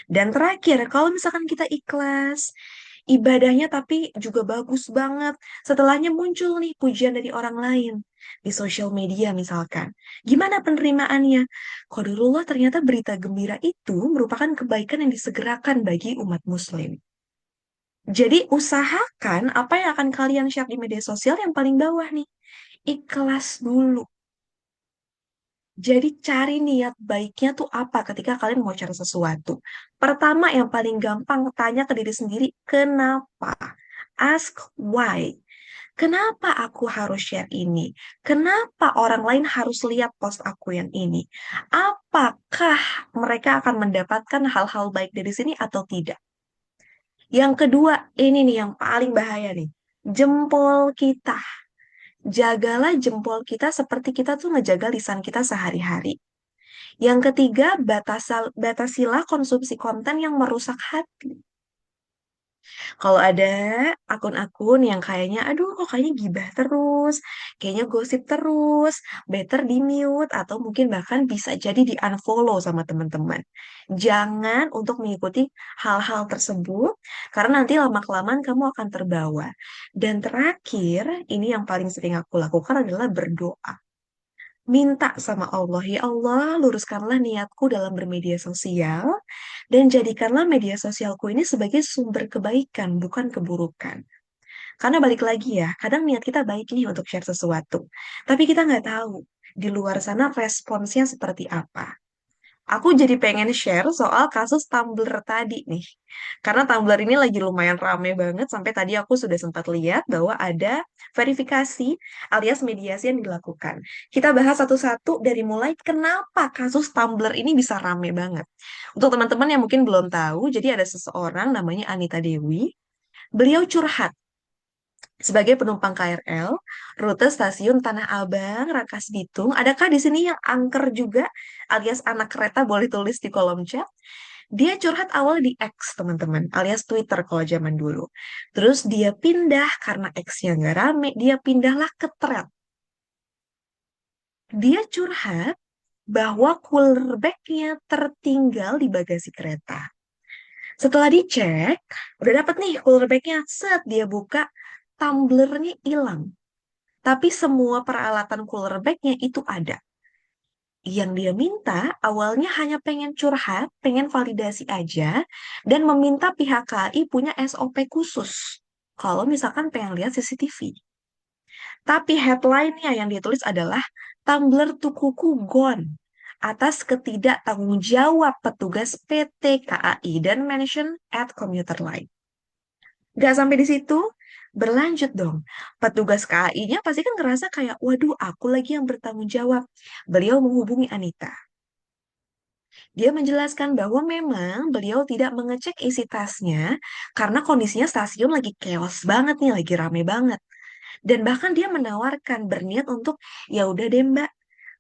Speaker 3: Dan terakhir, kalau misalkan kita ikhlas, ibadahnya tapi juga bagus banget. Setelahnya muncul nih pujian dari orang lain di sosial media misalkan. Gimana penerimaannya? Qadarullah ternyata berita gembira itu merupakan kebaikan yang disegerakan bagi umat muslim. Jadi usahakan apa yang akan kalian share di media sosial yang paling bawah nih. Ikhlas dulu. Jadi cari niat baiknya tuh apa ketika kalian mau cari sesuatu. Pertama yang paling gampang tanya ke diri sendiri, kenapa? Ask why. Kenapa aku harus share ini? Kenapa orang lain harus lihat post aku yang ini? Apakah mereka akan mendapatkan hal-hal baik dari sini atau tidak? Yang kedua, ini nih yang paling bahaya nih. Jempol kita. Jagalah jempol kita seperti kita tuh ngejaga lisan kita sehari-hari. Yang ketiga, batasilah konsumsi konten yang merusak hati. Kalau ada akun-akun yang kayaknya, aduh kok kayaknya gibah terus, kayaknya gosip terus, better di mute atau mungkin bahkan bisa jadi di unfollow sama teman-teman. Jangan untuk mengikuti hal-hal tersebut, karena nanti lama-kelamaan kamu akan terbawa. Dan terakhir, ini yang paling sering aku lakukan adalah berdoa. Minta sama Allah, ya Allah, luruskanlah niatku dalam bermedia sosial dan jadikanlah media sosialku ini sebagai sumber kebaikan, bukan keburukan. Karena balik lagi ya, kadang niat kita baik nih untuk share sesuatu, tapi kita nggak tahu di luar sana responsnya seperti apa. Aku jadi pengen share soal kasus Tumblr tadi nih. Karena Tumblr ini lagi lumayan rame banget sampai tadi aku sudah sempat lihat bahwa ada verifikasi alias mediasi yang dilakukan. Kita bahas satu-satu dari mulai kenapa kasus Tumblr ini bisa rame banget. Untuk teman-teman yang mungkin belum tahu, jadi ada seseorang namanya Anita Dewi. Beliau curhat sebagai penumpang KRL, rute stasiun Tanah Abang, Rangkas Bitung. Adakah di sini yang angker juga, alias anak kereta boleh tulis di kolom chat? Dia curhat awal di X, teman-teman, alias Twitter kalau zaman dulu. Terus dia pindah, karena X-nya nggak rame, dia pindahlah ke Thread. Dia curhat bahwa cooler bag-nya tertinggal di bagasi kereta. Setelah dicek, udah dapet nih cooler bag-nya. Set, dia buka, tumblernya hilang. Tapi semua peralatan cooler bag-nya itu ada. Yang dia minta awalnya hanya pengen curhat, pengen validasi aja, dan meminta pihak KAI punya SOP khusus. Kalau misalkan pengen lihat CCTV. Tapi headline-nya yang ditulis adalah Tumbler Tukuku Gone atas ketidaktanggungjawab petugas PT KAI dan mention at commuter line. Gak sampai di situ, berlanjut dong. Petugas KAI-nya pasti kan ngerasa kayak, waduh, aku lagi yang bertanggung jawab. Beliau menghubungi Anita. Dia menjelaskan bahwa memang beliau tidak mengecek isi tasnya karena kondisinya stasiun lagi chaos banget nih, lagi rame banget. Dan bahkan dia menawarkan berniat untuk, ya udah deh Mbak,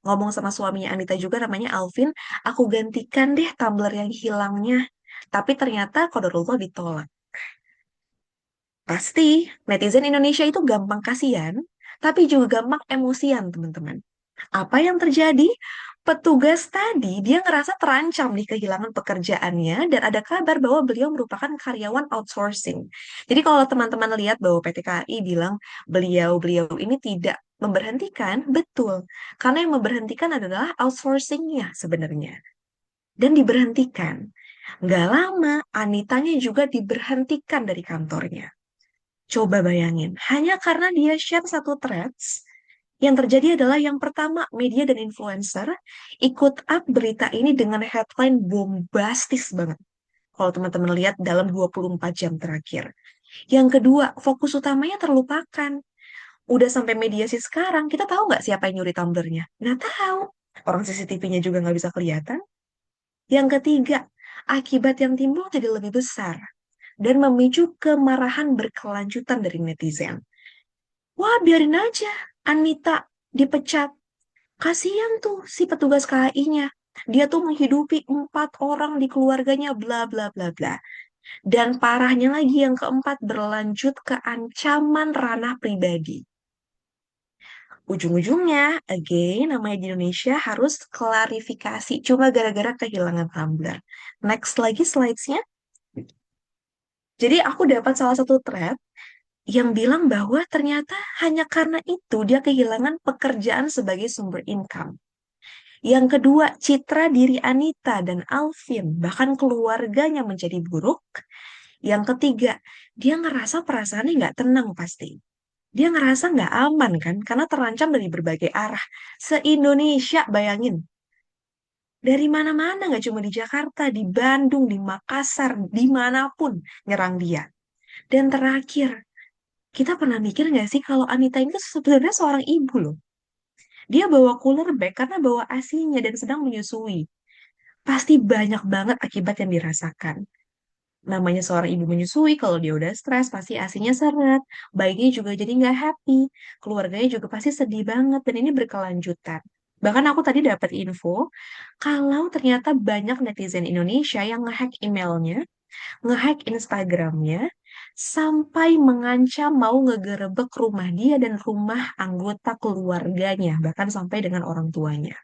Speaker 3: ngomong sama suaminya Anita juga namanya Alvin, aku gantikan deh tumbler yang hilangnya. Tapi ternyata qadarullah ditolak. Pasti netizen Indonesia itu gampang kasihan, tapi juga gampang emosian, teman-teman. Apa yang terjadi? Petugas tadi dia ngerasa terancam nih kehilangan pekerjaannya dan ada kabar bahwa beliau merupakan karyawan outsourcing. Jadi kalau teman-teman lihat bahwa PT KAI bilang beliau ini tidak memberhentikan, betul. Karena yang memberhentikan adalah outsourcingnya sebenarnya. Dan diberhentikan. Nggak lama, Anitanya juga diberhentikan dari kantornya. Coba bayangin, hanya karena dia share satu threads, yang terjadi adalah yang pertama, media dan influencer ikut up berita ini dengan headline bombastis banget. Kalau teman-teman lihat dalam 24 jam terakhir. Yang kedua, fokus utamanya terlupakan. Udah sampai mediasi sekarang, kita tahu nggak siapa yang nyuri tumblernya? Nggak tahu. Orang CCTV-nya juga nggak bisa kelihatan. Yang ketiga, akibat yang timbul jadi lebih besar dan memicu kemarahan berkelanjutan dari netizen. Wah, biarin aja Anita dipecat. Kasihan tuh si petugas KAI-nya. Dia tuh menghidupi 4 orang di keluarganya, bla bla bla bla. Dan parahnya lagi yang keempat berlanjut ke ancaman ranah pribadi. Ujung-ujungnya, again, namanya di Indonesia harus klarifikasi. Cuma gara-gara kehilangan tumbler. Next lagi slides-nya. Jadi aku dapat salah satu thread yang bilang bahwa ternyata hanya karena itu dia kehilangan pekerjaan sebagai sumber income. Yang kedua, citra diri Anita dan Alvin, bahkan keluarganya menjadi buruk. Yang ketiga, dia ngerasa perasaannya nggak tenang pasti. Dia ngerasa nggak aman kan, karena terancam dari berbagai arah. Se-Indonesia, bayangin. Dari mana-mana, nggak cuma di Jakarta, di Bandung, di Makassar, dimanapun nyerang dia. Dan terakhir, kita pernah mikir nggak sih kalau Anita ini tuh sebenarnya seorang ibu loh. Dia bawa cooler bag karena bawa ASI-nya dan sedang menyusui. Pasti banyak banget akibat yang dirasakan. Namanya seorang ibu menyusui, kalau dia udah stres, pasti ASI-nya seret. Bayinya juga jadi nggak happy. Keluarganya juga pasti sedih banget. Dan ini berkelanjutan. Bahkan aku tadi dapat info, kalau ternyata banyak netizen Indonesia yang ngehack emailnya, ngehack Instagramnya, sampai mengancam mau ngegerebek rumah dia dan rumah anggota keluarganya, bahkan sampai dengan orang tuanya.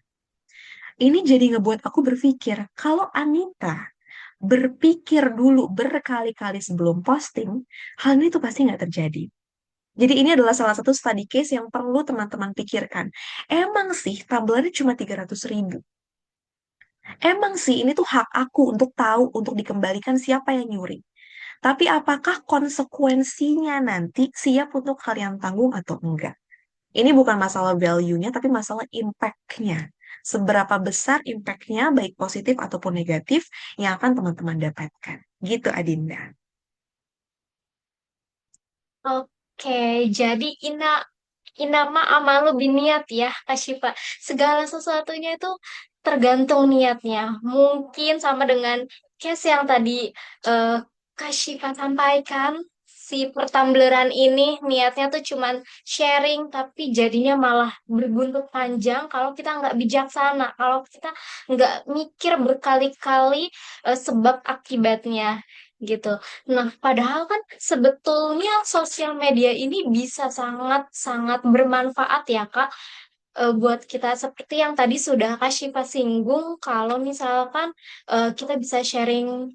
Speaker 3: Ini jadi ngebuat aku berpikir, kalau Anita berpikir dulu berkali-kali sebelum posting, hal ini tuh pasti nggak terjadi. Jadi ini adalah salah satu study case yang perlu teman-teman pikirkan. Emang sih tumblernya cuma 300.000. Emang sih ini tuh hak aku untuk tahu, untuk dikembalikan siapa yang nyuri. Tapi apakah konsekuensinya nanti siap untuk kalian tanggung atau enggak? Ini bukan masalah value-nya, tapi masalah impact-nya. Seberapa besar impact-nya, baik positif ataupun negatif, yang akan teman-teman dapatkan. Gitu, Adinda.
Speaker 1: Oke, jadi inama amalu biniat ya, Kak Syifa. Segala sesuatunya itu tergantung niatnya. Mungkin sama dengan case yang tadi eh, Kak Syifa sampaikan, si pertumbleran ini niatnya tuh cuman sharing, tapi jadinya malah berbuntut panjang kalau kita nggak bijaksana, kalau kita nggak mikir berkali-kali sebab akibatnya gitu. Nah, padahal kan sebetulnya sosial media ini bisa sangat-sangat bermanfaat ya, Kak, buat kita seperti yang tadi sudah Kak Syifa singgung, kalau misalkan kita bisa sharing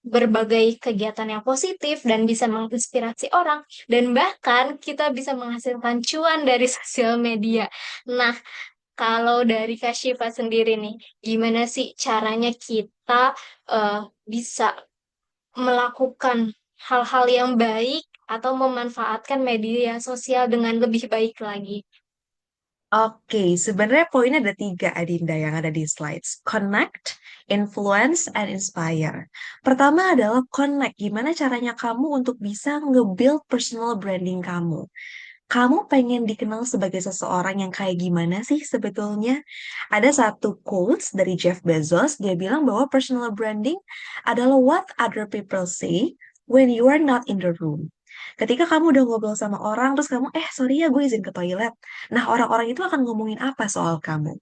Speaker 1: berbagai kegiatan yang positif dan bisa menginspirasi orang, dan bahkan kita bisa menghasilkan cuan dari sosial media. Nah, kalau dari Kak Syifa sendiri nih, gimana sih caranya kita eh, bisa melakukan hal-hal yang baik atau memanfaatkan media sosial dengan lebih baik lagi?
Speaker 3: Oke, sebenarnya poinnya ada tiga, Adinda, yang ada di slides. Connect, influence, and inspire. Pertama adalah connect. Gimana caranya kamu untuk bisa nge-build personal branding kamu? Kamu pengen dikenal sebagai seseorang yang kayak gimana sih sebetulnya? Ada satu quotes dari Jeff Bezos, dia bilang bahwa personal branding adalah what other people say when you are not in the room. Ketika kamu udah ngobrol sama orang, terus kamu, sorry ya gue izin ke toilet. Nah, orang-orang itu akan ngomongin apa soal kamu?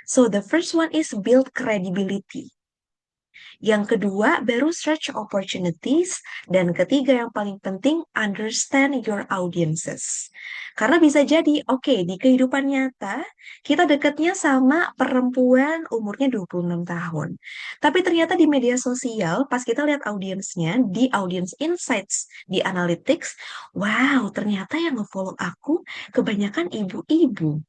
Speaker 3: So, the first one is build credibility. Yang kedua, baru search opportunities. Dan ketiga, yang paling penting, understand your audiences. Karena bisa jadi, oke, di kehidupan nyata, kita dekatnya sama perempuan umurnya 26 tahun. Tapi ternyata di media sosial, pas kita lihat audiensnya, di audience insights, di analytics, wow, ternyata yang nge-follow aku kebanyakan ibu-ibu.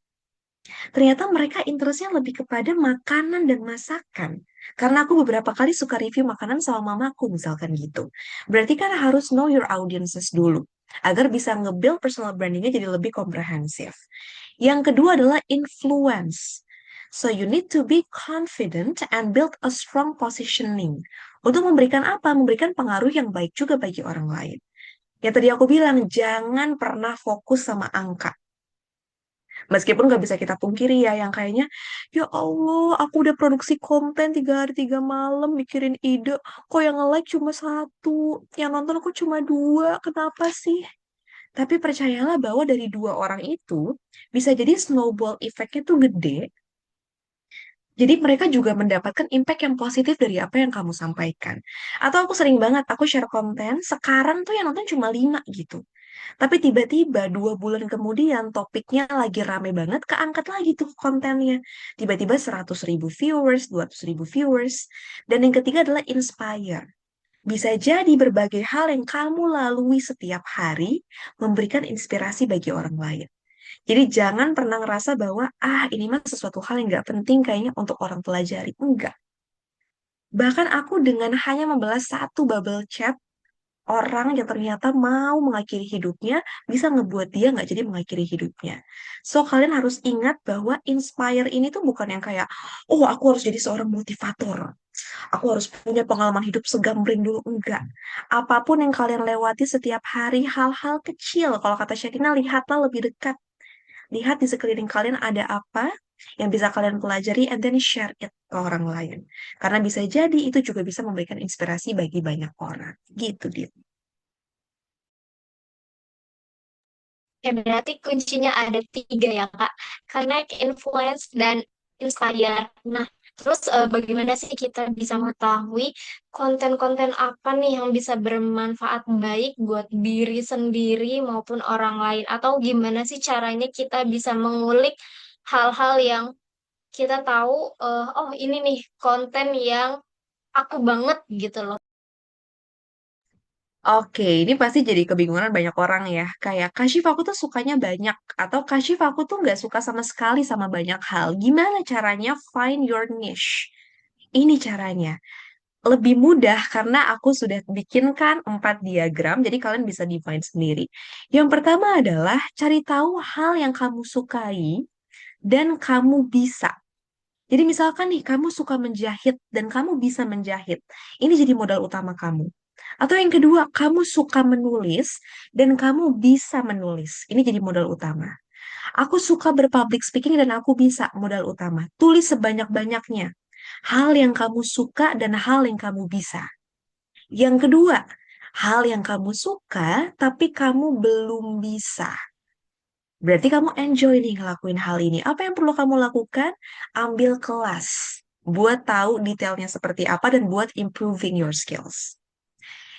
Speaker 3: Ternyata mereka interestnya lebih kepada makanan dan masakan. Karena aku beberapa kali suka review makanan sama mamaku, misalkan gitu. Berarti kan harus know your audiences dulu. Agar bisa nge-build personal brandingnya jadi lebih komprehensif. Yang kedua adalah influence. So you need to be confident and build a strong positioning. Untuk memberikan apa? Memberikan pengaruh yang baik juga bagi orang lain. Ya tadi aku bilang, jangan pernah fokus sama angka. Meskipun nggak bisa kita pungkiri ya, yang kayaknya, ya Allah, aku udah produksi konten 3 hari 3 malam, mikirin ide, kok yang nge-like cuma satu, yang nonton kok cuma dua, kenapa sih? Tapi percayalah bahwa dari dua orang itu, bisa jadi snowball effect-nya tuh gede, jadi mereka juga mendapatkan impact yang positif dari apa yang kamu sampaikan. Atau aku sering banget, aku share konten, sekarang tuh yang nonton cuma 5 gitu. Tapi tiba-tiba 2 bulan kemudian topiknya lagi rame banget, keangkat lagi tuh kontennya. Tiba-tiba 100 ribu viewers, 200 ribu viewers. Dan yang ketiga adalah inspire. Bisa jadi berbagai hal yang kamu lalui setiap hari memberikan inspirasi bagi orang lain. Jadi jangan pernah ngerasa bahwa, ini mah sesuatu hal yang nggak penting kayaknya untuk orang pelajari. Enggak. Bahkan aku dengan hanya membalas satu bubble chat, orang yang ternyata mau mengakhiri hidupnya bisa ngebuat dia nggak jadi mengakhiri hidupnya. So, kalian harus ingat bahwa inspire ini tuh bukan yang kayak, oh aku harus jadi seorang motivator. Aku harus punya pengalaman hidup segambreng dulu. Enggak. Apapun yang kalian lewati setiap hari, hal-hal kecil. Kalau kata Sherina, lihatlah lebih dekat. Lihat di sekeliling kalian ada apa yang bisa kalian pelajari and then share it ke orang lain. Karena bisa jadi itu juga bisa memberikan inspirasi bagi banyak orang. Gitu dia.
Speaker 1: Ya, berarti kuncinya ada tiga ya, Kak. Connect, influence, dan inspire. Nah, terus bagaimana sih kita bisa mengetahui konten-konten apa nih yang bisa bermanfaat baik buat diri sendiri maupun orang lain? Atau gimana sih caranya kita bisa mengulik hal-hal yang kita tahu, oh ini nih konten yang aku banget gitu loh.
Speaker 3: Oke, ini pasti jadi kebingungan banyak orang ya. Kayak, Kashif aku tuh sukanya banyak. Atau Kashif aku tuh nggak suka sama sekali sama banyak hal. Gimana caranya find your niche? Ini caranya. Lebih mudah karena aku sudah bikinkan 4 diagram, jadi kalian bisa define sendiri. Yang pertama adalah cari tahu hal yang kamu sukai dan kamu bisa. Jadi misalkan nih, kamu suka menjahit dan kamu bisa menjahit. Ini jadi modal utama kamu. Atau yang kedua, kamu suka menulis dan kamu bisa menulis. Ini jadi modal utama. Aku suka berpublic speaking dan aku bisa modal utama. Tulis sebanyak-banyaknya. Hal yang kamu suka dan hal yang kamu bisa. Yang kedua, hal yang kamu suka tapi kamu belum bisa. Berarti kamu enjoy nih ngelakuin hal ini. Apa yang perlu kamu lakukan? Ambil kelas. Buat tahu detailnya seperti apa dan buat improving your skills.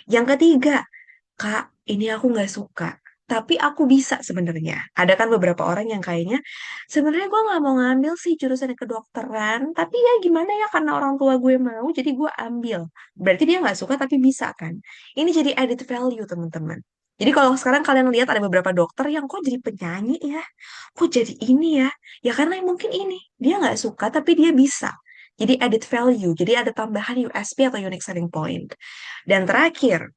Speaker 3: Yang ketiga, Kak, ini aku nggak suka. Tapi aku bisa sebenarnya. Ada kan beberapa orang yang kayaknya, sebenarnya gue nggak mau ngambil sih jurusan kedokteran. Tapi ya gimana ya, karena orang tua gue mau, jadi gue ambil. Berarti dia nggak suka tapi bisa kan. Ini jadi added value, teman-teman. Jadi kalau sekarang kalian lihat ada beberapa dokter yang kok jadi penyanyi ya, kok jadi ini ya. Ya karena mungkin ini, dia nggak suka tapi dia bisa. Jadi added value, jadi ada tambahan USP atau unique selling point. Dan terakhir,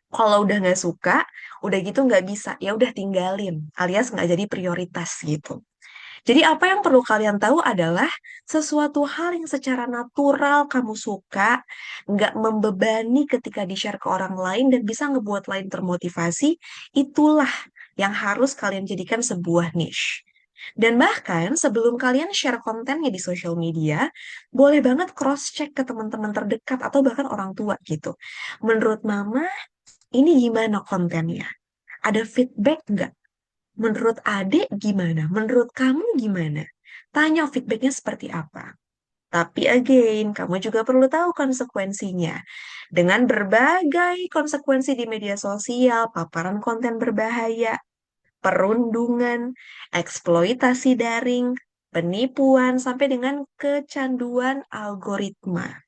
Speaker 3: kalau udah nggak suka, udah gitu nggak bisa, ya udah tinggalin, alias nggak jadi prioritas gitu. Jadi apa yang perlu kalian tahu adalah sesuatu hal yang secara natural kamu suka, nggak membebani ketika di-share ke orang lain dan bisa ngebuat lain termotivasi, itulah yang harus kalian jadikan sebuah niche. Dan bahkan sebelum kalian share kontennya di social media, boleh banget cross-check ke teman-teman terdekat atau bahkan orang tua gitu. Menurut mama, ini gimana kontennya? Ada feedback nggak? Menurut adik gimana? Menurut kamu gimana? Tanya feedbacknya seperti apa. Tapi again, kamu juga perlu tahu konsekuensinya. Dengan berbagai konsekuensi di media sosial, paparan konten berbahaya, perundungan, eksploitasi daring, penipuan, sampai dengan kecanduan algoritma.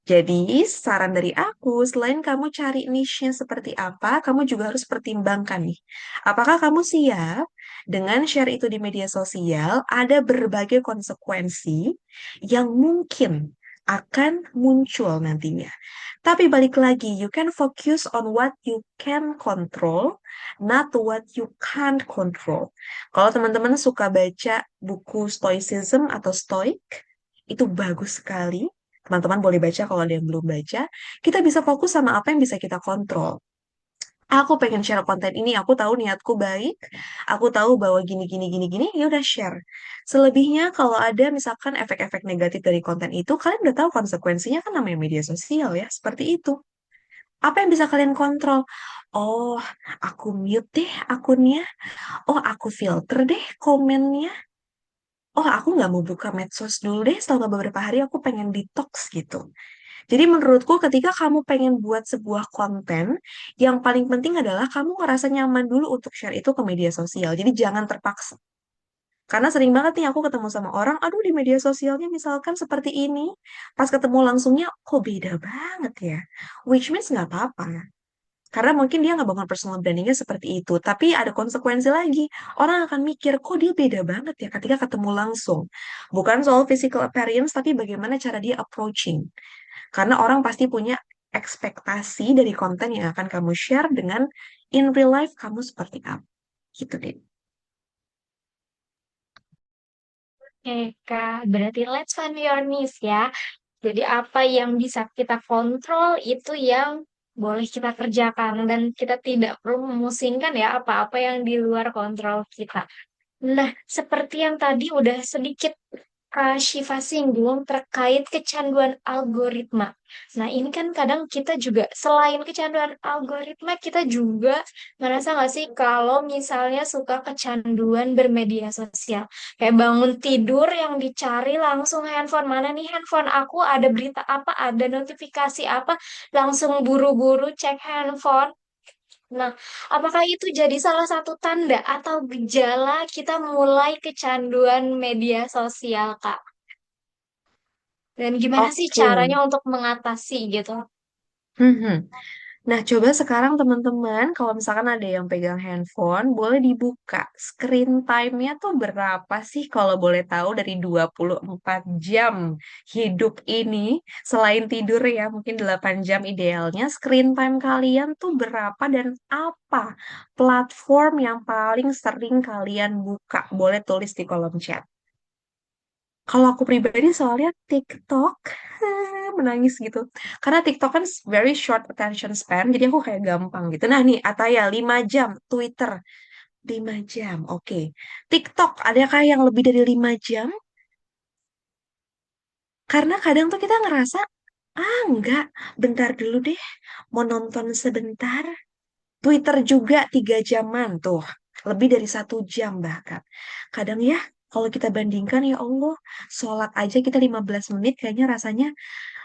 Speaker 3: Jadi, saran dari aku, selain kamu cari niche-nya seperti apa, kamu juga harus pertimbangkan nih. Apakah kamu siap dengan share itu di media sosial, ada berbagai konsekuensi yang mungkin akan muncul nantinya. Tapi balik lagi, you can focus on what you can control, not what you can't control. Kalau teman-teman suka baca buku Stoicism atau Stoic, itu bagus sekali. Teman-teman boleh baca kalau ada yang belum baca. Kita bisa fokus sama apa yang bisa kita kontrol. Aku pengen share konten ini, aku tahu niatku baik, aku tahu bahwa gini gini gini gini, ya udah share. Selebihnya kalau ada misalkan efek-efek negatif dari konten itu, kalian udah tahu konsekuensinya kan namanya media sosial ya, seperti itu. Apa yang bisa kalian kontrol? Oh, aku mute deh akunnya. Oh, aku filter deh komennya. Oh, aku nggak mau buka medsos dulu deh selama beberapa hari, aku pengen detox gitu. Jadi menurutku ketika kamu pengen buat sebuah konten, yang paling penting adalah kamu ngerasa nyaman dulu untuk share itu ke media sosial. Jadi jangan terpaksa. Karena sering banget nih aku ketemu sama orang, aduh di media sosialnya misalkan seperti ini, pas ketemu langsungnya, kok beda banget ya. Which means nggak apa-apa. Karena mungkin dia nggak bangun personal brandingnya seperti itu. Tapi ada konsekuensi lagi. Orang akan mikir, kok dia beda banget ya ketika ketemu langsung. Bukan soal physical appearance, tapi bagaimana cara dia approaching. Karena orang pasti punya ekspektasi dari konten yang akan kamu share dengan in real life kamu seperti apa. Gitu deh.
Speaker 1: Oke, Kak. Berarti let's find your niche ya. Jadi apa yang bisa kita kontrol itu yang boleh kita kerjakan dan kita tidak perlu memusingkan ya apa-apa yang di luar kontrol kita. Nah, seperti yang tadi udah sedikit Kak Syifa singgung terkait kecanduan algoritma. Nah, ini kan kadang kita juga, selain kecanduan algoritma, kita juga ngerasa nggak sih kalau misalnya suka kecanduan bermedia sosial. Kayak bangun tidur yang dicari langsung handphone. Mana nih handphone aku, ada berita apa, ada notifikasi apa, langsung buru-buru cek handphone. Nah, apakah itu jadi salah satu tanda atau gejala kita mulai kecanduan media sosial, Kak? Dan gimana sih
Speaker 3: Oke.
Speaker 1: caranya untuk mengatasi gitu?
Speaker 3: Mhm. Nah, coba sekarang teman-teman, kalau misalkan ada yang pegang handphone, boleh dibuka. Screen time-nya tuh berapa sih kalau boleh tahu dari 24 jam hidup ini? Selain tidur ya, mungkin 8 jam idealnya. Screen time kalian tuh berapa dan apa platform yang paling sering kalian buka? Boleh tulis di kolom chat. Kalau aku pribadi soalnya TikTok menangis gitu. Karena TikTok kan very short attention span, jadi aku kayak gampang gitu. Nah nih, Ataya 5 jam, Twitter 5 jam, oke. TikTok adakah yang lebih dari 5 jam? Karena kadang tuh kita ngerasa, enggak, bentar dulu deh, mau nonton sebentar. Twitter juga 3 jaman tuh, lebih dari 1 jam bahkan. Kadang ya, kalau kita bandingkan ya Allah, sholat aja kita 15 menit kayaknya rasanya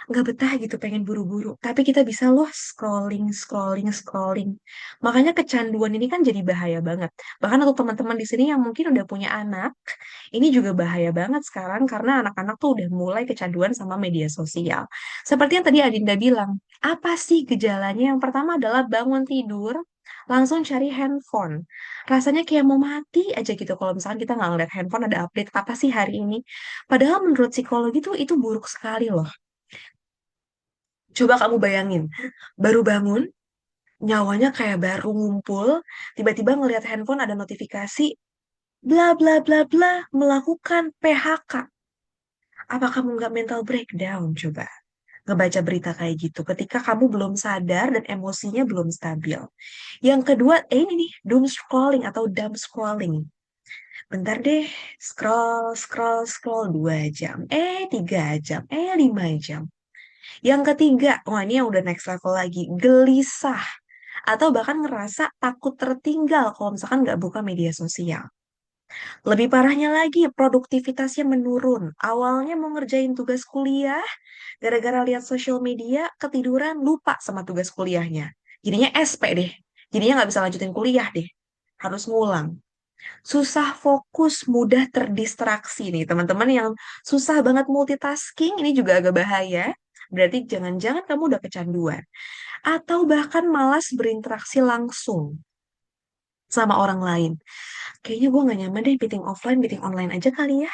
Speaker 3: nggak betah gitu, pengen buru-buru. Tapi kita bisa loh scrolling, scrolling, scrolling. Makanya kecanduan ini kan jadi bahaya banget. Bahkan untuk teman-teman di sini yang mungkin udah punya anak, ini juga bahaya banget sekarang karena anak-anak tuh udah mulai kecanduan sama media sosial. Seperti yang tadi Adinda bilang, apa sih gejalanya? Yang pertama adalah bangun tidur, langsung cari handphone. Rasanya kayak mau mati aja gitu kalau misalkan kita nggak ngeliat handphone ada update apa sih hari ini. Padahal menurut psikologi tuh itu buruk sekali loh. Coba kamu bayangin, baru bangun, nyawanya kayak baru ngumpul, tiba-tiba ngelihat handphone ada notifikasi, bla bla bla bla, melakukan PHK. Apa kamu nggak mental breakdown coba? Ngebaca berita kayak gitu ketika kamu belum sadar dan emosinya belum stabil. Yang kedua, ini nih, doom scrolling atau dumb scrolling. Bentar deh, scroll, scroll, scroll 2 jam, 3 jam, 5 jam. Yang ketiga, wah ini yang udah next level lagi, gelisah. Atau bahkan ngerasa takut tertinggal kalau misalkan nggak buka media sosial. Lebih parahnya lagi, produktivitasnya menurun. Awalnya mau ngerjain tugas kuliah, gara-gara lihat sosial media, ketiduran, lupa sama tugas kuliahnya. Jadinya SP deh. Jadinya nggak bisa lanjutin kuliah deh. Harus ngulang. Susah fokus, mudah terdistraksi nih. Teman-teman yang susah banget multitasking, ini juga agak bahaya. Berarti jangan-jangan kamu udah kecanduan. Atau bahkan malas berinteraksi langsung sama orang lain. Kayaknya gue gak nyaman deh meeting offline, meeting online aja kali ya.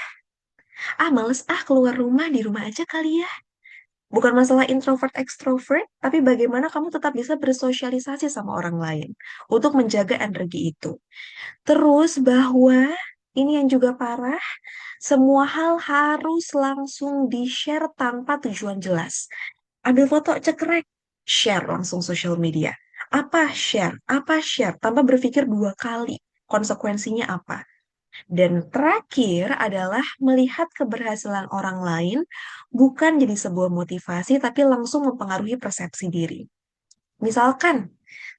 Speaker 3: Males keluar rumah, di rumah aja kali ya. Bukan masalah introvert extrovert, tapi bagaimana kamu tetap bisa bersosialisasi sama orang lain untuk menjaga energi itu. Terus bahwa ini yang juga parah, semua hal harus langsung di-share tanpa tujuan jelas. Ambil foto, cekrek, share langsung sosial media. Apa share? Apa share? Tanpa berpikir 2 kali. Konsekuensinya apa? Dan terakhir adalah melihat keberhasilan orang lain bukan jadi sebuah motivasi, tapi langsung mempengaruhi persepsi diri. Misalkan,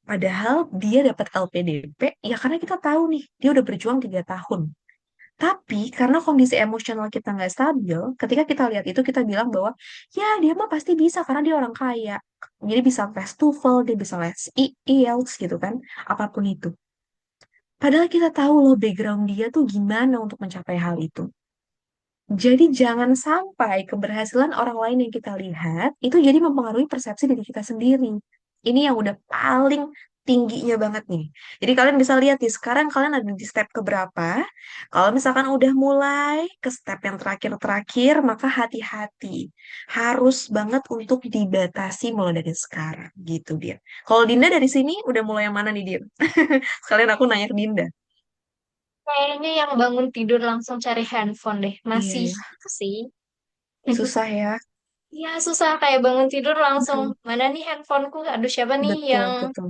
Speaker 3: padahal dia dapat LPDP, ya karena kita tahu nih, dia udah berjuang 3 tahun. Tapi karena kondisi emosional kita nggak stabil, ketika kita lihat itu kita bilang bahwa ya dia mah pasti bisa karena dia orang kaya. Jadi bisa les TOEFL, dia bisa les IELTS gitu kan, apapun itu. Padahal kita tahu loh background dia tuh gimana untuk mencapai hal itu. Jadi jangan sampai keberhasilan orang lain yang kita lihat itu jadi mempengaruhi persepsi diri kita sendiri. Ini yang udah paling tingginya banget nih. Jadi kalian bisa lihat nih, sekarang kalian ada di step keberapa. Kalau misalkan udah mulai ke step yang terakhir-terakhir, maka hati-hati. Harus banget untuk dibatasi mulai dari sekarang. Gitu dia. Kalau Dinda dari sini udah mulai yang mana nih dia? Sekalian aku nanya ke Dinda.
Speaker 1: Kayaknya yang bangun tidur langsung cari handphone deh.
Speaker 3: Iya
Speaker 1: Masih
Speaker 3: ya,
Speaker 1: itu sih.
Speaker 3: susah ya.
Speaker 1: Ya susah kayak bangun tidur langsung
Speaker 3: Mm-mm.
Speaker 1: mana nih handphoneku? Aduh siapa nih yang
Speaker 3: Betul, betul.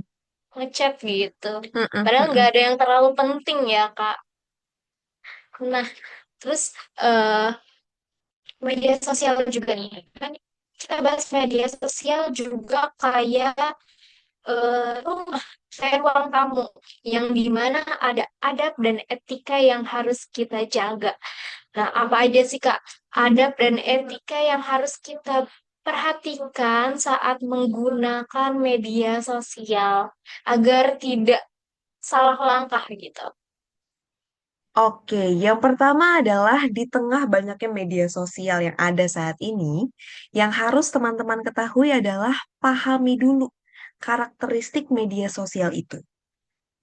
Speaker 1: ngechat gitu.
Speaker 3: Mm-mm,
Speaker 1: Padahal nggak
Speaker 3: mm-mm.
Speaker 1: ada yang terlalu penting ya Kak. Nah terus eh media sosial juga nih. Kan kita bahas media sosial juga kayak rumah, kayak ruang tamu yang dimana ada adab dan etika yang harus kita jaga. Nah, apa aja sih Kak adab dan etika yang harus kita perhatikan saat menggunakan media sosial agar tidak salah langkah gitu?
Speaker 3: Oke, yang pertama adalah di tengah banyaknya media sosial yang ada saat ini, yang harus teman-teman ketahui adalah pahami dulu karakteristik media sosial itu.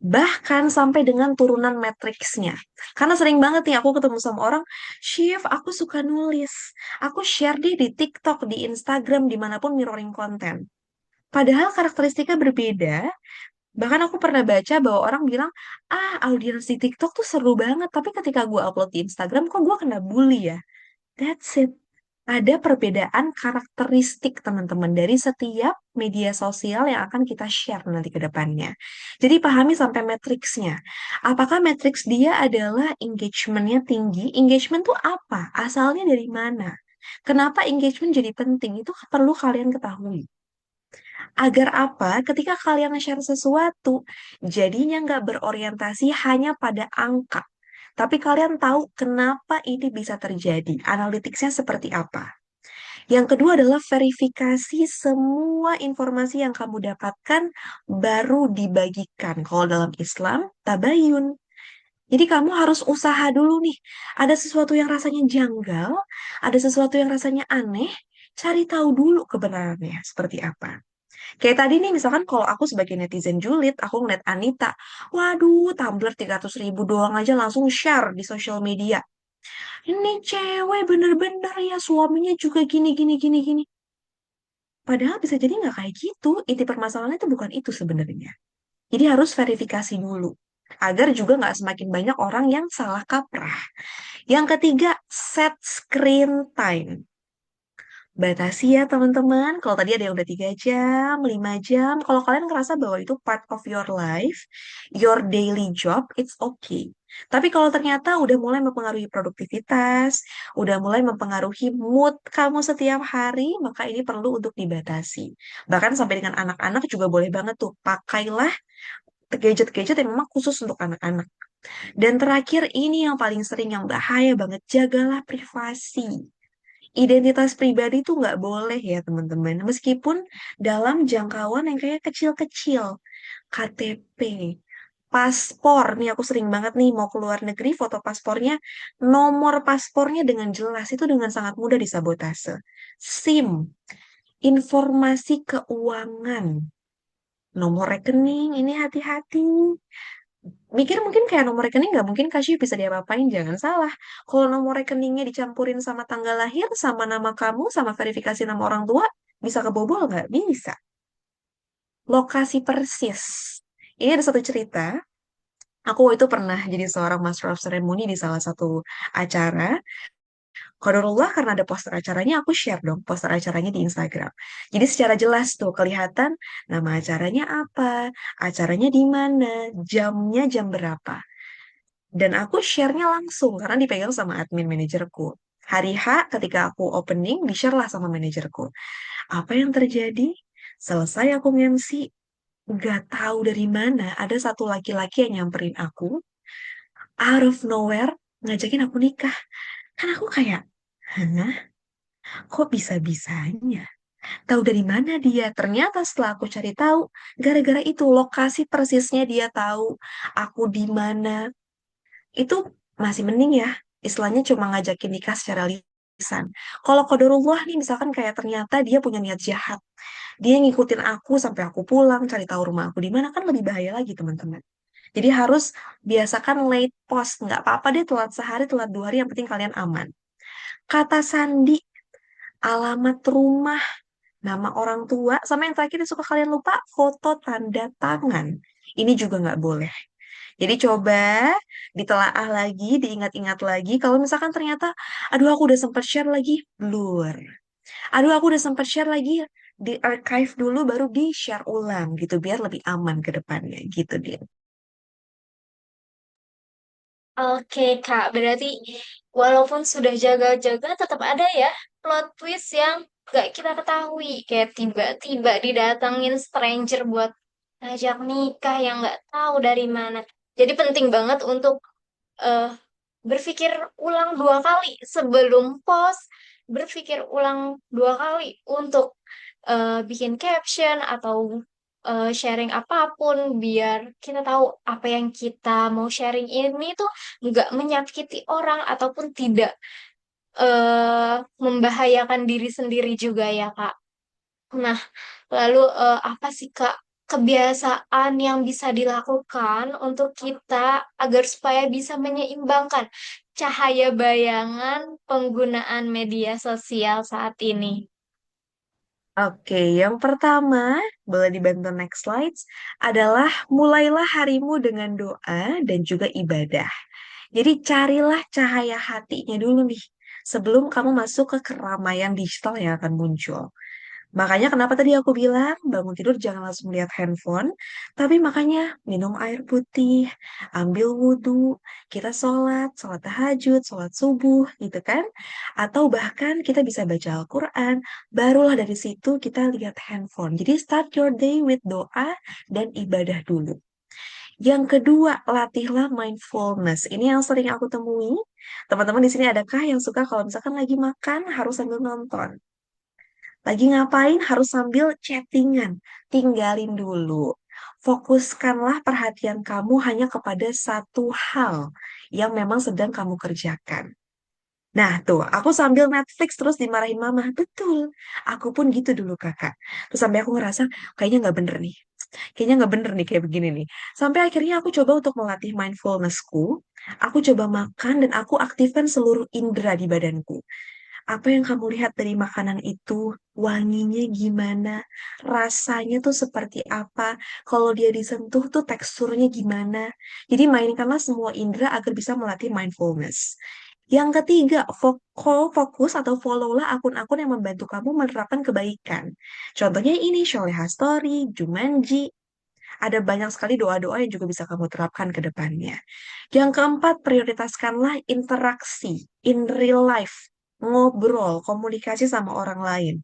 Speaker 3: Bahkan sampai dengan turunan matriksnya. Karena sering banget nih aku ketemu sama orang, Shift, aku suka nulis. Aku share deh di TikTok, di Instagram, dimanapun mirroring konten. Padahal karakteristiknya berbeda. Bahkan aku pernah baca bahwa orang bilang, audiens di TikTok tuh seru banget, tapi ketika gue upload di Instagram, kok gue kena bully ya? That's it. Ada perbedaan karakteristik teman-teman dari setiap media sosial yang akan kita share nanti ke depannya. Jadi pahami sampai matriksnya. Apakah matriks dia adalah engagementnya tinggi? Engagement tuh apa? Asalnya dari mana? Kenapa engagement jadi penting? Itu perlu kalian ketahui. Agar apa? Ketika kalian share sesuatu, jadinya nggak berorientasi hanya pada angka. Tapi kalian tahu kenapa ini bisa terjadi. Analyticsnya seperti apa. Yang kedua adalah verifikasi semua informasi yang kamu dapatkan baru dibagikan. Kalau dalam Islam, tabayun. Jadi kamu harus usaha dulu nih. Ada sesuatu yang rasanya janggal, ada sesuatu yang rasanya aneh, cari tahu dulu kebenarannya seperti apa. Kayak tadi nih, misalkan kalau aku sebagai netizen julid, aku ngeliat Anita, waduh, Tumblr 300.000 doang aja langsung share di sosial media. Ini cewek bener-bener ya, suaminya juga gini, gini, gini, gini. Padahal bisa jadi nggak kayak gitu. Inti permasalahannya itu bukan itu sebenarnya. Jadi harus verifikasi dulu. Agar juga nggak semakin banyak orang yang salah kaprah. Yang ketiga, set screen time. Batasi ya teman-teman. Kalau tadi ada yang udah 3 jam, 5 jam. Kalau kalian ngerasa bahwa itu part of your life, your daily job, it's okay. Tapi kalau ternyata udah mulai mempengaruhi produktivitas, udah mulai mempengaruhi mood kamu setiap hari, maka ini perlu untuk dibatasi. Bahkan sampai dengan anak-anak juga boleh banget tuh, pakailah gadget-gadget yang memang khusus untuk anak-anak. Dan terakhir ini yang paling sering yang bahaya banget, jagalah privasi. Identitas pribadi itu nggak boleh ya teman-teman. Meskipun dalam jangkauan yang kayak kecil-kecil. KTP, paspor. Nih aku sering banget nih mau keluar negeri foto paspornya. Nomor paspornya dengan jelas itu dengan sangat mudah disabotase. SIM, informasi keuangan. Nomor rekening, ini hati-hati. Mikir mungkin kayak nomor rekening nggak mungkin Kasih bisa diapa-apain, jangan salah. Kalau nomor rekeningnya dicampurin sama tanggal lahir, sama nama kamu, sama verifikasi nama orang tua, bisa kebobol nggak? Bisa. Lokasi persis. Ini ada satu cerita. Aku itu pernah jadi seorang Master of Ceremony di salah satu acara. Qadarullah karena ada poster acaranya, aku share dong poster acaranya di Instagram. Jadi secara jelas tuh kelihatan nama acaranya apa, acaranya di mana, jamnya jam berapa. Dan aku share-nya langsung karena dipegang sama admin manajerku. Hari H ketika aku opening, di-share lah sama manajerku. Apa yang terjadi? Selesai aku MC, gak tahu dari mana ada satu laki-laki yang nyamperin aku, out of nowhere, ngajakin aku nikah. Kan aku kayak, hah? Kok bisa-bisanya? Tahu dari mana dia? Ternyata setelah aku cari tahu, gara-gara itu lokasi persisnya dia tahu aku di mana. Itu masih mending ya. Istilahnya cuma ngajakin nikah secara lisan. Kalau qadarullah nih misalkan kayak ternyata dia punya niat jahat. Dia ngikutin aku sampai aku pulang, cari tahu rumah aku di mana kan lebih bahaya lagi teman-teman. Jadi harus biasakan late post. Nggak apa-apa deh telat sehari, telat 2 hari, yang penting kalian aman. Kata sandi, alamat rumah, nama orang tua, sama yang terakhir yang suka kalian lupa, foto tanda tangan. Ini juga nggak boleh. Jadi coba ditelaah lagi, diingat-ingat lagi. Kalau misalkan ternyata, aduh aku udah sempat share lagi, blur. Aduh aku udah sempat share lagi, di archive dulu baru di share ulang gitu, biar lebih aman ke depannya gitu dia.
Speaker 1: Oke, Kak. Berarti walaupun sudah jaga-jaga, tetap ada ya plot twist yang gak kita ketahui. Kayak tiba-tiba didatangin stranger buat ngajak nikah yang nggak tahu dari mana. Jadi penting banget untuk eh, berpikir ulang 2 kali sebelum post, berpikir ulang 2 kali untuk bikin caption atau sharing apapun biar kita tahu apa yang kita mau sharing ini tuh nggak menyakiti orang ataupun tidak membahayakan diri sendiri juga ya Kak. Nah, lalu apa sih Kak kebiasaan yang bisa dilakukan untuk kita agar supaya bisa menyeimbangkan cahaya bayangan penggunaan media sosial saat ini?
Speaker 3: Oke, yang pertama, boleh dibantu next slides, adalah mulailah harimu dengan doa dan juga ibadah. Jadi carilah cahaya hatinya dulu nih. sebelum kamu masuk ke keramaian digital yang akan muncul. Makanya kenapa tadi aku bilang bangun tidur jangan langsung lihat handphone, tapi makanya minum air putih, ambil wudhu, kita sholat tahajud, sholat subuh gitu kan. Atau bahkan kita bisa baca Al-Quran, barulah dari situ kita lihat handphone. Jadi start your day with doa dan ibadah dulu. Yang kedua, latihlah mindfulness. Ini yang sering aku temui. Teman-teman di sini adakah yang suka kalau misalkan lagi makan harus sambil nonton? Lagi ngapain harus sambil chattingan? Tinggalin dulu. Fokuskanlah perhatian kamu hanya kepada satu hal yang memang sedang kamu kerjakan. Nah, tuh, aku sambil Netflix terus dimarahin mama. Betul, aku pun gitu dulu kakak. Terus sampai aku ngerasa, kayaknya nggak bener nih. Kayaknya nggak bener nih kayak begini nih. Sampai akhirnya aku coba untuk melatih mindfulnessku. Aku coba makan dan aku aktifkan seluruh indera di badanku. Apa yang kamu lihat dari makanan itu, wanginya gimana, rasanya tuh seperti apa, kalau dia disentuh tuh teksturnya gimana. Jadi mainkanlah semua indera agar bisa melatih mindfulness. Yang ketiga, fokus atau followlah akun-akun yang membantu kamu menerapkan kebaikan. Contohnya ini, Sholeha Story, Jumanji, ada banyak sekali doa-doa yang juga bisa kamu terapkan ke depannya. Yang keempat, prioritaskanlah interaksi in real life. Ngobrol, komunikasi sama orang lain.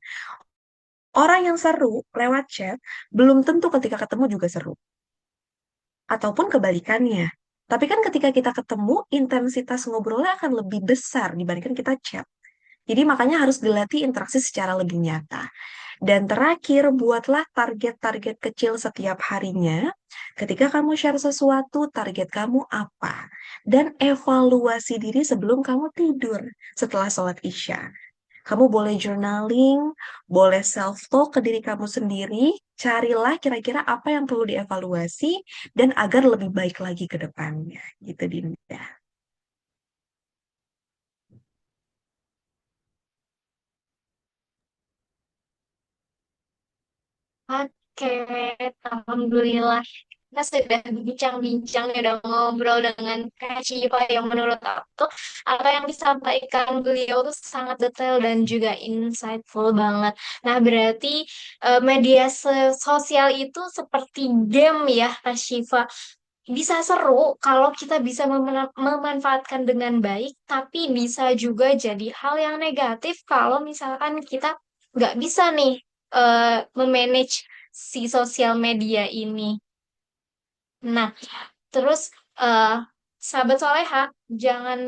Speaker 3: Orang yang seru lewat chat, belum tentu ketika ketemu juga seru. Ataupun kebalikannya. Tapi kan ketika kita ketemu, intensitas ngobrolnya akan lebih besar dibandingkan kita chat. Jadi makanya harus dilatih interaksi secara lebih nyata. Dan terakhir, buatlah target-target kecil setiap harinya. Ketika kamu share sesuatu, target kamu apa? Dan evaluasi diri sebelum kamu tidur setelah sholat Isya. Kamu boleh journaling, boleh self-talk ke diri kamu sendiri. Carilah kira-kira apa yang perlu dievaluasi dan agar lebih baik lagi ke depannya. Gitu, Dinda.
Speaker 1: Oke, alhamdulillah. Kita sudah bincang-bincang, udah ngobrol dengan Kak Cipa yang menurut aku apa yang disampaikan beliau tuh sangat detail dan juga insightful banget. Nah, berarti media sosial itu seperti game ya, Kak Syifa. Bisa seru kalau kita bisa memanfaatkan dengan baik, tapi bisa juga jadi hal yang negatif kalau misalkan kita nggak bisa nih memanage si sosial media ini. Nah, terus eh sahabat soleha, jangan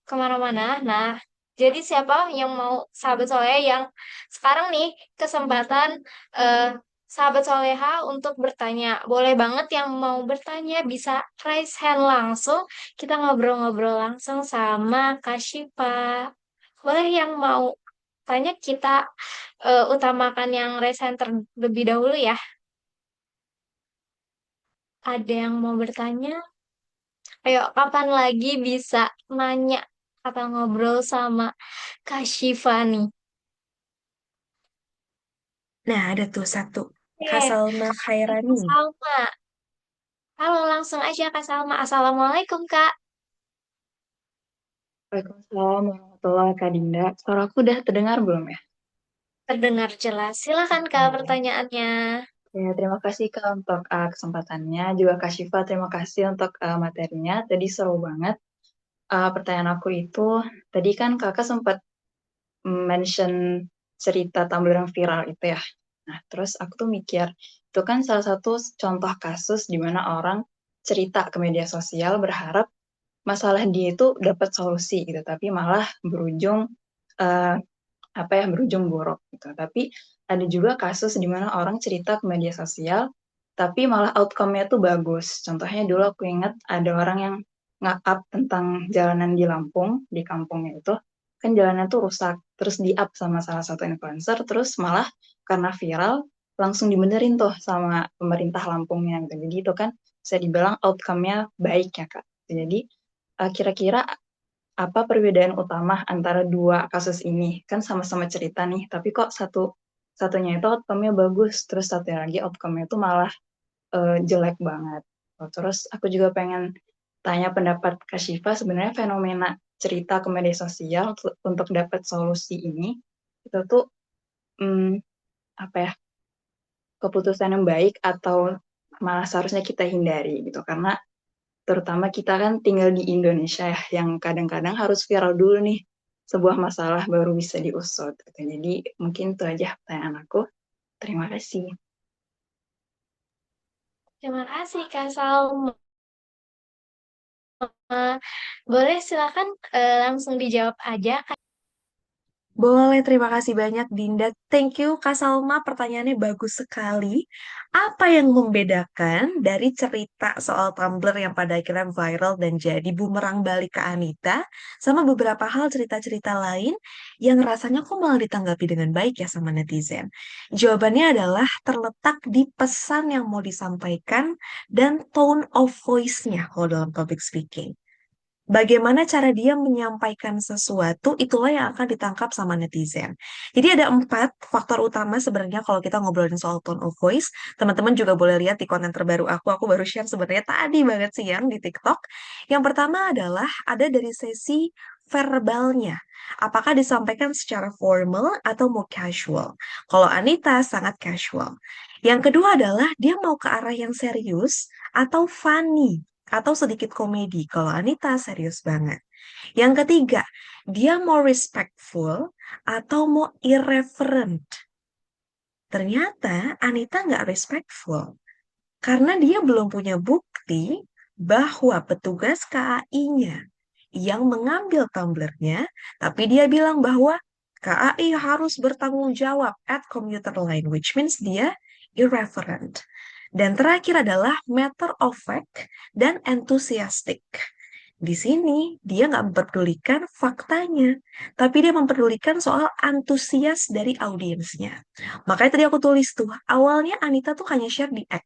Speaker 1: kemana-mana. Nah, jadi siapa yang mau sahabat soleha yang sekarang nih kesempatan eh sahabat soleha untuk bertanya. Boleh banget yang mau bertanya bisa raise hand langsung. Kita ngobrol-ngobrol langsung sama Kak Syifa. Boleh yang mau tanya kita utamakan yang raise hand terlebih dahulu ya. Ada yang mau bertanya? Ayo, kapan lagi bisa nanya atau ngobrol sama Kak Syifa nih?
Speaker 3: Nah, ada tuh satu. Kak
Speaker 1: Eh,
Speaker 3: Salma
Speaker 1: Kak
Speaker 3: Khairani.
Speaker 1: Salma. Halo, langsung aja Kak Salma. Assalamualaikum, Kak.
Speaker 4: Waalaikumsalam warahmatullahi wabarakatuh, Kak Dinda. Suaraku udah terdengar belum ya?
Speaker 1: Terdengar jelas. Silakan, Kak,
Speaker 4: Oke.
Speaker 1: pertanyaannya.
Speaker 4: Ya, terima kasih Kak untuk kesempatannya. Juga Kak Syifa, terima kasih untuk materinya. Tadi seru banget. Pertanyaan aku itu, tadi kan Kakak sempat mention cerita Tumblr yang viral itu ya. Nah, terus aku tuh mikir, itu kan salah satu contoh kasus di mana orang cerita ke media sosial berharap masalah dia itu dapat solusi gitu, tapi malah berujung eh, berujung buruk gitu. Tapi ada juga kasus di mana orang cerita ke media sosial, tapi malah outcome-nya tuh bagus. Contohnya dulu aku ingat ada orang yang nge-up tentang jalanan di Lampung, di kampungnya itu, kan jalannya tuh rusak, terus di-up sama salah satu influencer, terus malah karena viral, langsung dibenerin tuh sama pemerintah Lampungnya gitu. Jadi itu kan bisa dibilang outcome-nya baik ya Kak. Jadi kira-kira apa perbedaan utama antara dua kasus ini? Kan sama-sama cerita nih, tapi kok satunya itu outcome-nya bagus, terus satunya lagi outcome-nya itu malah jelek banget. Oh, terus aku juga pengen tanya pendapat Kak Syifa, sebenarnya fenomena cerita ke media sosial untuk dapat solusi ini, itu tuh hmm, apa ya, keputusan yang baik atau malah seharusnya kita hindari gitu. Karena terutama kita kan tinggal di Indonesia ya, yang kadang-kadang harus viral dulu nih sebuah masalah baru bisa diusut gitu. Jadi mungkin itu aja pertanyaan aku. Terima kasih.
Speaker 1: Terima kasih Kak Salma. Boleh silakan langsung dijawab aja.
Speaker 3: Boleh, terima kasih banyak Dinda. Thank you Kak Salma, pertanyaannya bagus sekali. Apa yang membedakan dari cerita soal Tumblr yang pada akhirnya viral dan jadi bumerang balik ke Anita, sama beberapa hal cerita-cerita lain yang rasanya kok malah ditanggapi dengan baik ya sama netizen? Jawabannya adalah terletak di pesan yang mau disampaikan dan tone of voice-nya kalau dalam public speaking. Bagaimana cara dia menyampaikan sesuatu, itulah yang akan ditangkap sama netizen. Jadi ada 4 faktor utama sebenarnya kalau kita ngobrolin soal tone of voice. Teman-teman juga boleh lihat di konten terbaru aku baru share sebenarnya tadi banget siang di TikTok. Yang pertama adalah ada dari sesi verbalnya. Apakah disampaikan secara formal atau mau casual? Kalau Anita sangat casual. Yang kedua adalah dia mau ke arah yang serius atau funny atau sedikit komedi kalau Anita serius banget. Yang ketiga, dia mau respectful atau mau irreverent. Ternyata Anita nggak respectful karena dia belum punya bukti bahwa petugas KAI-nya yang mengambil tumblernya, tapi dia bilang bahwa KAI harus bertanggung jawab at commuter line, which means dia irreverent. Dan terakhir adalah matter of fact dan enthusiastic. Di sini dia nggak memperdulikan faktanya, tapi dia memperdulikan soal antusias dari audiensnya. Makanya tadi aku tulis tuh, awalnya Anita tuh hanya share di X.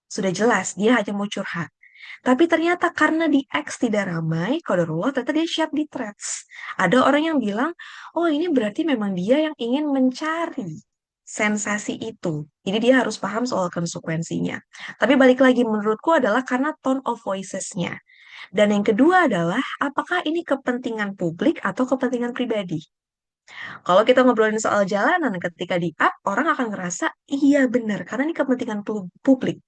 Speaker 3: Sudah jelas, dia hanya mau curhat. Tapi ternyata karena di X tidak ramai, qadarullah ternyata dia share di Threads. Ada orang yang bilang, oh ini berarti memang dia yang ingin mencari sensasi itu. Jadi dia harus paham soal konsekuensinya. Tapi balik lagi menurutku adalah karena tone of voices-nya. Dan yang kedua adalah, apakah ini kepentingan publik atau kepentingan pribadi? Kalau kita ngobrolin soal jalanan, ketika di up, orang akan ngerasa, iya benar, karena ini kepentingan publik.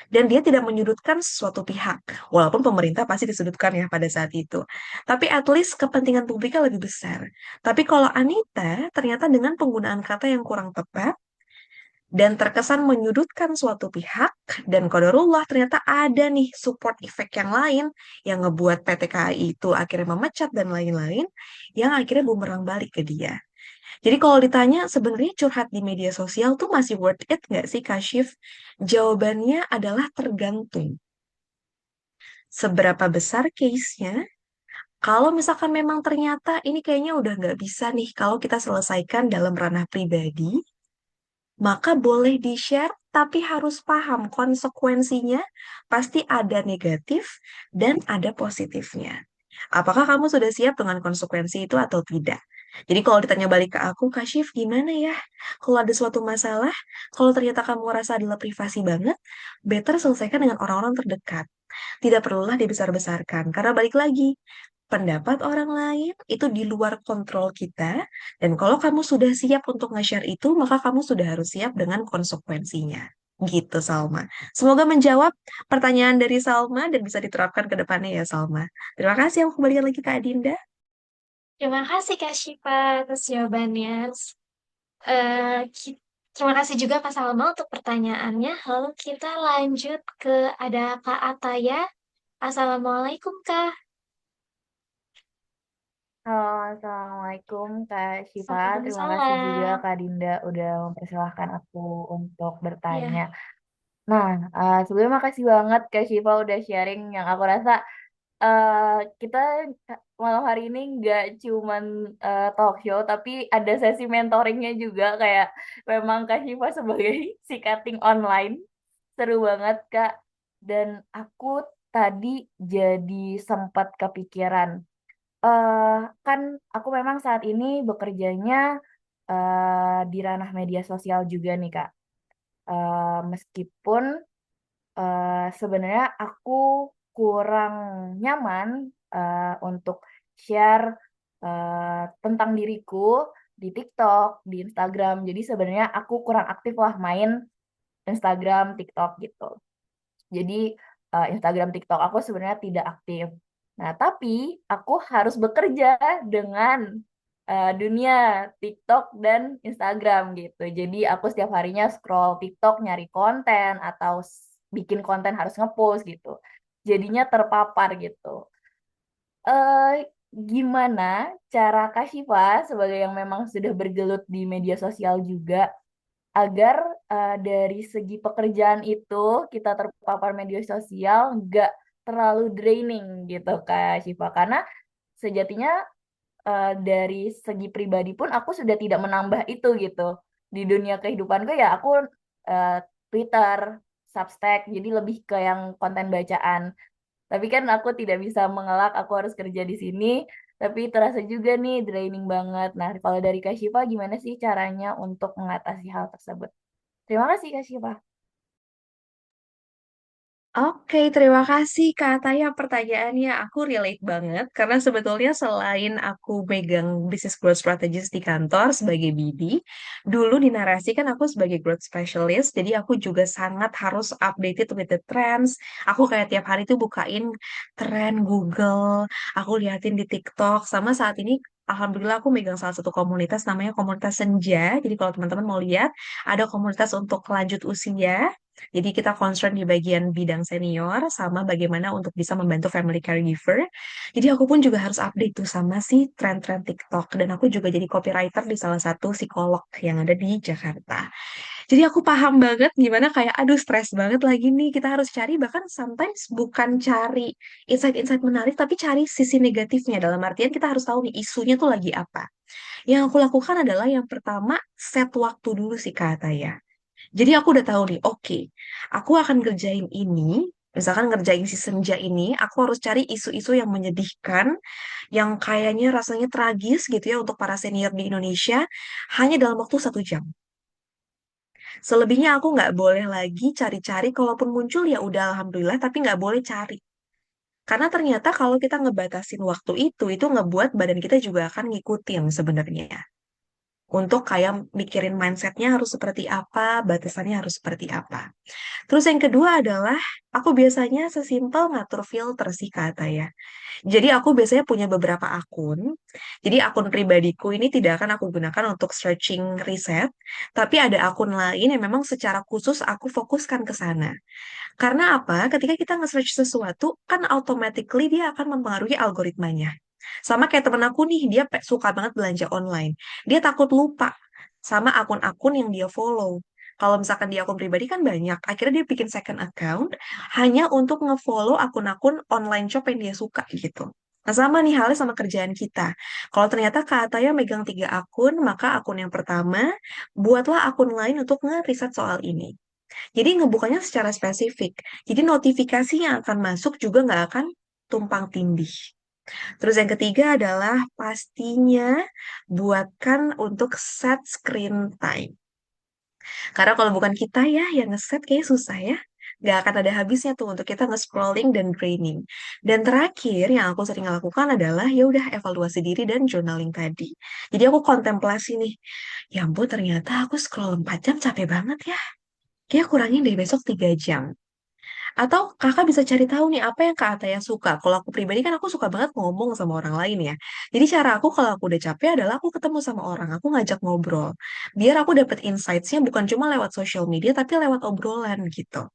Speaker 3: Dan dia tidak menyudutkan suatu pihak. Walaupun pemerintah pasti disudutkan ya pada saat itu. Tapi at least kepentingan publiknya lebih besar. Tapi kalau Anita, ternyata dengan penggunaan kata yang kurang tepat, dan terkesan menyudutkan suatu pihak dan qadarullah ternyata ada nih support effect yang lain yang ngebuat PT KAI itu akhirnya memecat dan lain-lain yang akhirnya bumerang balik ke dia. Jadi kalau ditanya sebenarnya curhat di media sosial tuh masih worth it nggak sih Kashif? Jawabannya adalah tergantung. Seberapa besar case-nya? Kalau misalkan memang ternyata ini kayaknya udah nggak bisa nih kalau kita selesaikan dalam ranah pribadi, maka boleh di-share, tapi harus paham konsekuensinya pasti ada negatif dan ada positifnya. Apakah kamu sudah siap dengan konsekuensi itu atau tidak? Jadi kalau ditanya balik ke aku, Kashif, gimana ya? Kalau ada suatu masalah, kalau ternyata kamu rasa adalah privasi banget, better selesaikan dengan orang-orang terdekat. Tidak perlulah dibesar-besarkan, karena balik lagi, pendapat orang lain itu di luar kontrol kita, dan kalau kamu sudah siap untuk nge-share itu, maka kamu sudah harus siap dengan konsekuensinya. Gitu, Salma. Semoga menjawab pertanyaan dari Salma dan bisa diterapkan ke depannya ya, Salma. Terima kasih. Aku kembalikan lagi ke Adinda.
Speaker 1: Terima kasih Kak Syifa atas jawabannya. Terima kasih juga Kak Salma untuk pertanyaannya. Lalu kita lanjut ke ada Kak Ataya. Assalamualaikum Kak.
Speaker 5: Halo, Assalamualaikum Kak Syifa. Terima kasih juga
Speaker 1: Waalaikumsalam.
Speaker 5: Kak Dinda udah mempersilahkan aku untuk bertanya.
Speaker 1: Iya,
Speaker 5: Nah, sebelumnya makasih banget Kak Syifa udah sharing yang aku rasa eh, kita malam hari ini nggak cuman talk show, tapi ada sesi mentoringnya juga kayak memang Kak Syifa sebagai psikating online. Seru banget Kak. Dan aku tadi jadi sempat kepikiran eh kan aku memang saat ini bekerjanya di ranah media sosial juga nih Kak. Meskipun sebenarnya aku kurang nyaman untuk share tentang diriku di TikTok, di Instagram. Jadi sebenarnya aku kurang aktif lah main Instagram, TikTok gitu. Jadi Instagram, TikTok aku sebenarnya tidak aktif. Nah, tapi aku harus bekerja dengan dunia TikTok dan Instagram gitu. Jadi aku setiap harinya scroll TikTok nyari konten atau bikin konten harus ngepost gitu. Jadinya terpapar gitu. eh Gimana cara Kak Syifa sebagai yang memang sudah bergelut di media sosial juga agar dari segi pekerjaan itu kita terpapar media sosial nggak terlalu draining gitu Kak Syifa, karena sejatinya dari segi pribadi pun aku sudah tidak menambah itu gitu di dunia kehidupanku, ya aku eh, Twitter, Substack, jadi lebih ke yang konten bacaan. Tapi kan aku tidak bisa mengelak, aku harus kerja di sini. Tapi terasa juga nih draining banget. Nah, kalau dari Kak Syifa, gimana sih caranya untuk mengatasi hal tersebut? Terima kasih Kak Syifa.
Speaker 3: Oke, terima kasih Kak Taya pertanyaannya. Aku relate banget karena sebetulnya selain aku megang business growth strategist di kantor sebagai BD, dulu di Narasi kan aku sebagai growth specialist, jadi aku juga sangat harus updated with the trends. Aku kayak tiap hari tuh bukain tren Google, aku liatin di TikTok, sama saat ini Alhamdulillah aku megang salah satu komunitas namanya komunitas Senja. Jadi kalau teman-teman mau lihat, ada komunitas untuk lanjut usia. Jadi kita concern di bagian bidang senior sama bagaimana untuk bisa membantu family caregiver. Jadi aku pun juga harus update tuh sama si tren-tren TikTok. Dan aku juga jadi copywriter di salah satu psikolog yang ada di Jakarta. Jadi aku paham banget gimana kayak aduh stres banget lagi nih. Kita harus cari bahkan sometimes bukan cari insight-insight menarik tapi cari sisi negatifnya. Dalam artian kita harus tahu nih isunya tuh lagi apa. Yang aku lakukan adalah yang pertama set waktu dulu sih kata ya. Jadi aku udah tahu nih, oke, aku akan ngerjain ini, misalkan ngerjain si senja ini, aku harus cari isu-isu yang menyedihkan, yang kayaknya rasanya tragis gitu ya untuk para senior di Indonesia, hanya dalam waktu 1 jam. Selebihnya aku nggak boleh lagi cari-cari, kalaupun muncul ya udah alhamdulillah, tapi nggak boleh cari. Karena ternyata kalau kita ngebatasin waktu itu ngebuat badan kita juga akan ngikutin sebenarnya. Untuk kayak mikirin mindsetnya harus seperti apa, batasannya harus seperti apa. Terus yang kedua adalah aku biasanya sesimpel ngatur filter sih kata ya. Jadi aku biasanya punya beberapa akun. Jadi akun pribadiku ini tidak akan aku gunakan untuk searching riset, tapi ada akun lain yang memang secara khusus aku fokuskan ke sana. Karena apa? Ketika kita nge-search sesuatu, kan automatically dia akan mempengaruhi algoritmanya. Sama kayak temen aku nih, dia suka banget belanja online. Dia takut lupa sama akun-akun yang dia follow. Kalau misalkan di akun pribadi kan banyak, akhirnya dia bikin second account hanya untuk nge-follow akun-akun online shop yang dia suka gitu. Nah sama nih halnya sama kerjaan kita. Kalau ternyata Kak Ataya megang 3 akun, maka akun yang pertama, buatlah akun lain untuk nge-riset soal ini. Jadi ngebukanya secara spesifik. Jadi notifikasi yang akan masuk juga nggak akan tumpang tindih. Terus yang ketiga adalah pastinya buatkan untuk set screen time. Karena kalau bukan kita ya yang nge-set kayak susah ya. Nggak akan ada habisnya tuh untuk kita nge-scrolling dan draining. Dan terakhir yang aku sering lakukan adalah ya udah evaluasi diri dan journaling tadi. Jadi aku kontemplasi nih. Ya ampun ternyata aku scroll 4 jam capek banget ya. Kayak kurangin deh besok 3 jam. Atau kakak bisa cari tahu nih apa yang Kak Ataya suka. Kalau aku pribadi kan aku suka banget ngomong sama orang lain ya. Jadi cara aku kalau aku udah capek adalah aku ketemu sama orang, aku ngajak ngobrol. Biar aku dapet insights-nya bukan cuma lewat social media tapi lewat obrolan gitu.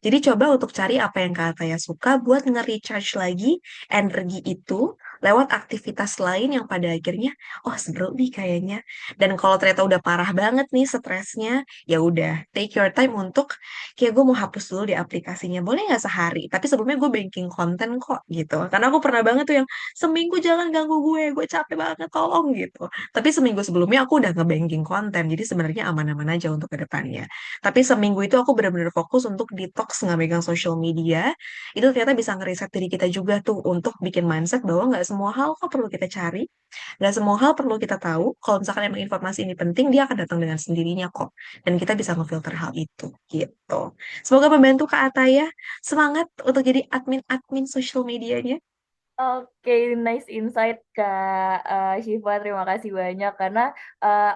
Speaker 3: Jadi coba untuk cari apa yang Kak Ataya suka buat nge-recharge lagi energi itu lewat aktivitas lain yang pada akhirnya, oh seru nih kayaknya. Dan kalau ternyata udah parah banget nih stresnya, ya udah take your time untuk kayak gue mau hapus dulu di aplikasinya. Boleh nggak sehari? Tapi sebelumnya gue banking konten kok gitu. Karena aku pernah banget tuh yang seminggu jangan ganggu gue capek banget tolong gitu. Tapi seminggu sebelumnya aku udah nge-banking konten, jadi sebenarnya aman-aman aja untuk ke depannya. Tapi seminggu itu aku benar-benar fokus untuk detox nggak megang social media. Itu ternyata bisa ngeriset diri kita juga tuh untuk bikin mindset bahwa nggak semua hal kok perlu kita cari, gak semua hal perlu kita tahu. Kalau misalkan emang informasi ini penting, dia akan datang dengan sendirinya kok. Dan kita bisa ngefilter hal itu, gitu. Semoga membantu Kak Ataya. Semangat untuk jadi admin-admin social medianya.
Speaker 5: Oke, nice insight Kak Syifa. Terima kasih banyak karena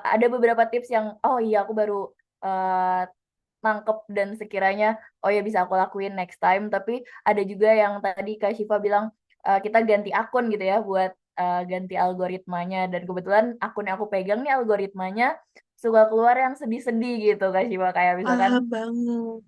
Speaker 5: ada beberapa tips yang oh iya aku baru nangkep dan sekiranya oh ya bisa aku lakuin next time. Tapi ada juga yang tadi Kak Syifa bilang kita ganti akun gitu ya buat ganti algoritmanya. Dan kebetulan akun yang aku pegang nih algoritmanya suka keluar yang sedih-sedih gitu Kak Syifa. Kayak misalkan
Speaker 3: Paham banget.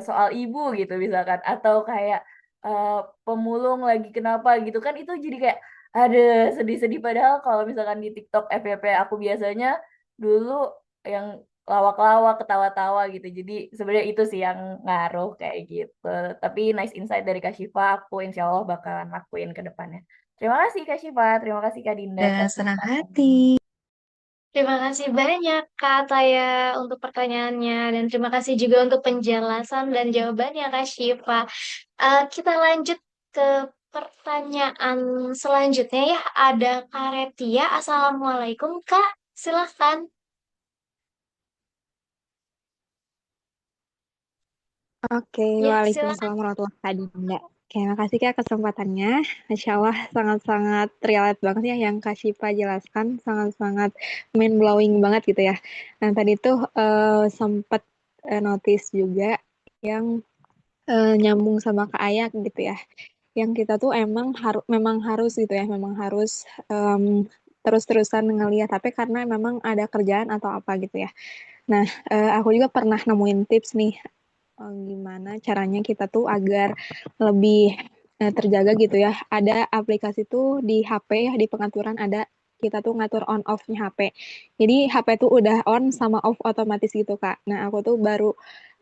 Speaker 5: soal ibu gitu misalkan atau kayak eh, pemulung lagi kenapa gitu kan itu jadi kayak ada sedih-sedih padahal kalau misalkan di TikTok FYP aku biasanya dulu yang lawak-lawak ketawa-tawa gitu jadi sebenarnya itu sih yang ngaruh kayak gitu tapi nice insight dari Kak Syifa aku insya Allah bakalan lakuin ke depannya. Terima kasih Kak Syifa, terima kasih Kak Dinda
Speaker 3: Dan
Speaker 5: atas
Speaker 3: senang
Speaker 5: kesempatannya.
Speaker 3: hati.
Speaker 1: Terima kasih banyak Kak Taya untuk pertanyaannya dan terima kasih juga untuk penjelasan dan jawabannya Kak Syifa. Kita lanjut ke pertanyaan selanjutnya ya. Ada Kak Retia. Assalamualaikum Kak. Silahkan.
Speaker 6: Oke,
Speaker 1: Ya,
Speaker 6: waalaikumsalam
Speaker 1: silahkan.
Speaker 6: warahmatullahi wabarakatuh, Dinda. Oke, makasih Kak kesempatannya. Masya Allah, sangat-sangat relate banget ya yang Kak Syifa jelaskan. Sangat-sangat mind-blowing banget gitu ya. Nah, tadi tuh sempat notice juga yang nyambung sama Kak Ayak gitu ya. Yang kita tuh memang harus gitu ya, memang harus terus-terusan ngeliat. Tapi karena memang ada kerjaan atau apa gitu ya. Nah, aku juga pernah nemuin tips nih gimana caranya kita tuh agar lebih terjaga gitu ya. Ada aplikasi tuh di HP ya, di pengaturan ada kita tuh ngatur on off-nya HP. Jadi HP tuh udah on sama off otomatis gitu, Kak. Nah, aku tuh baru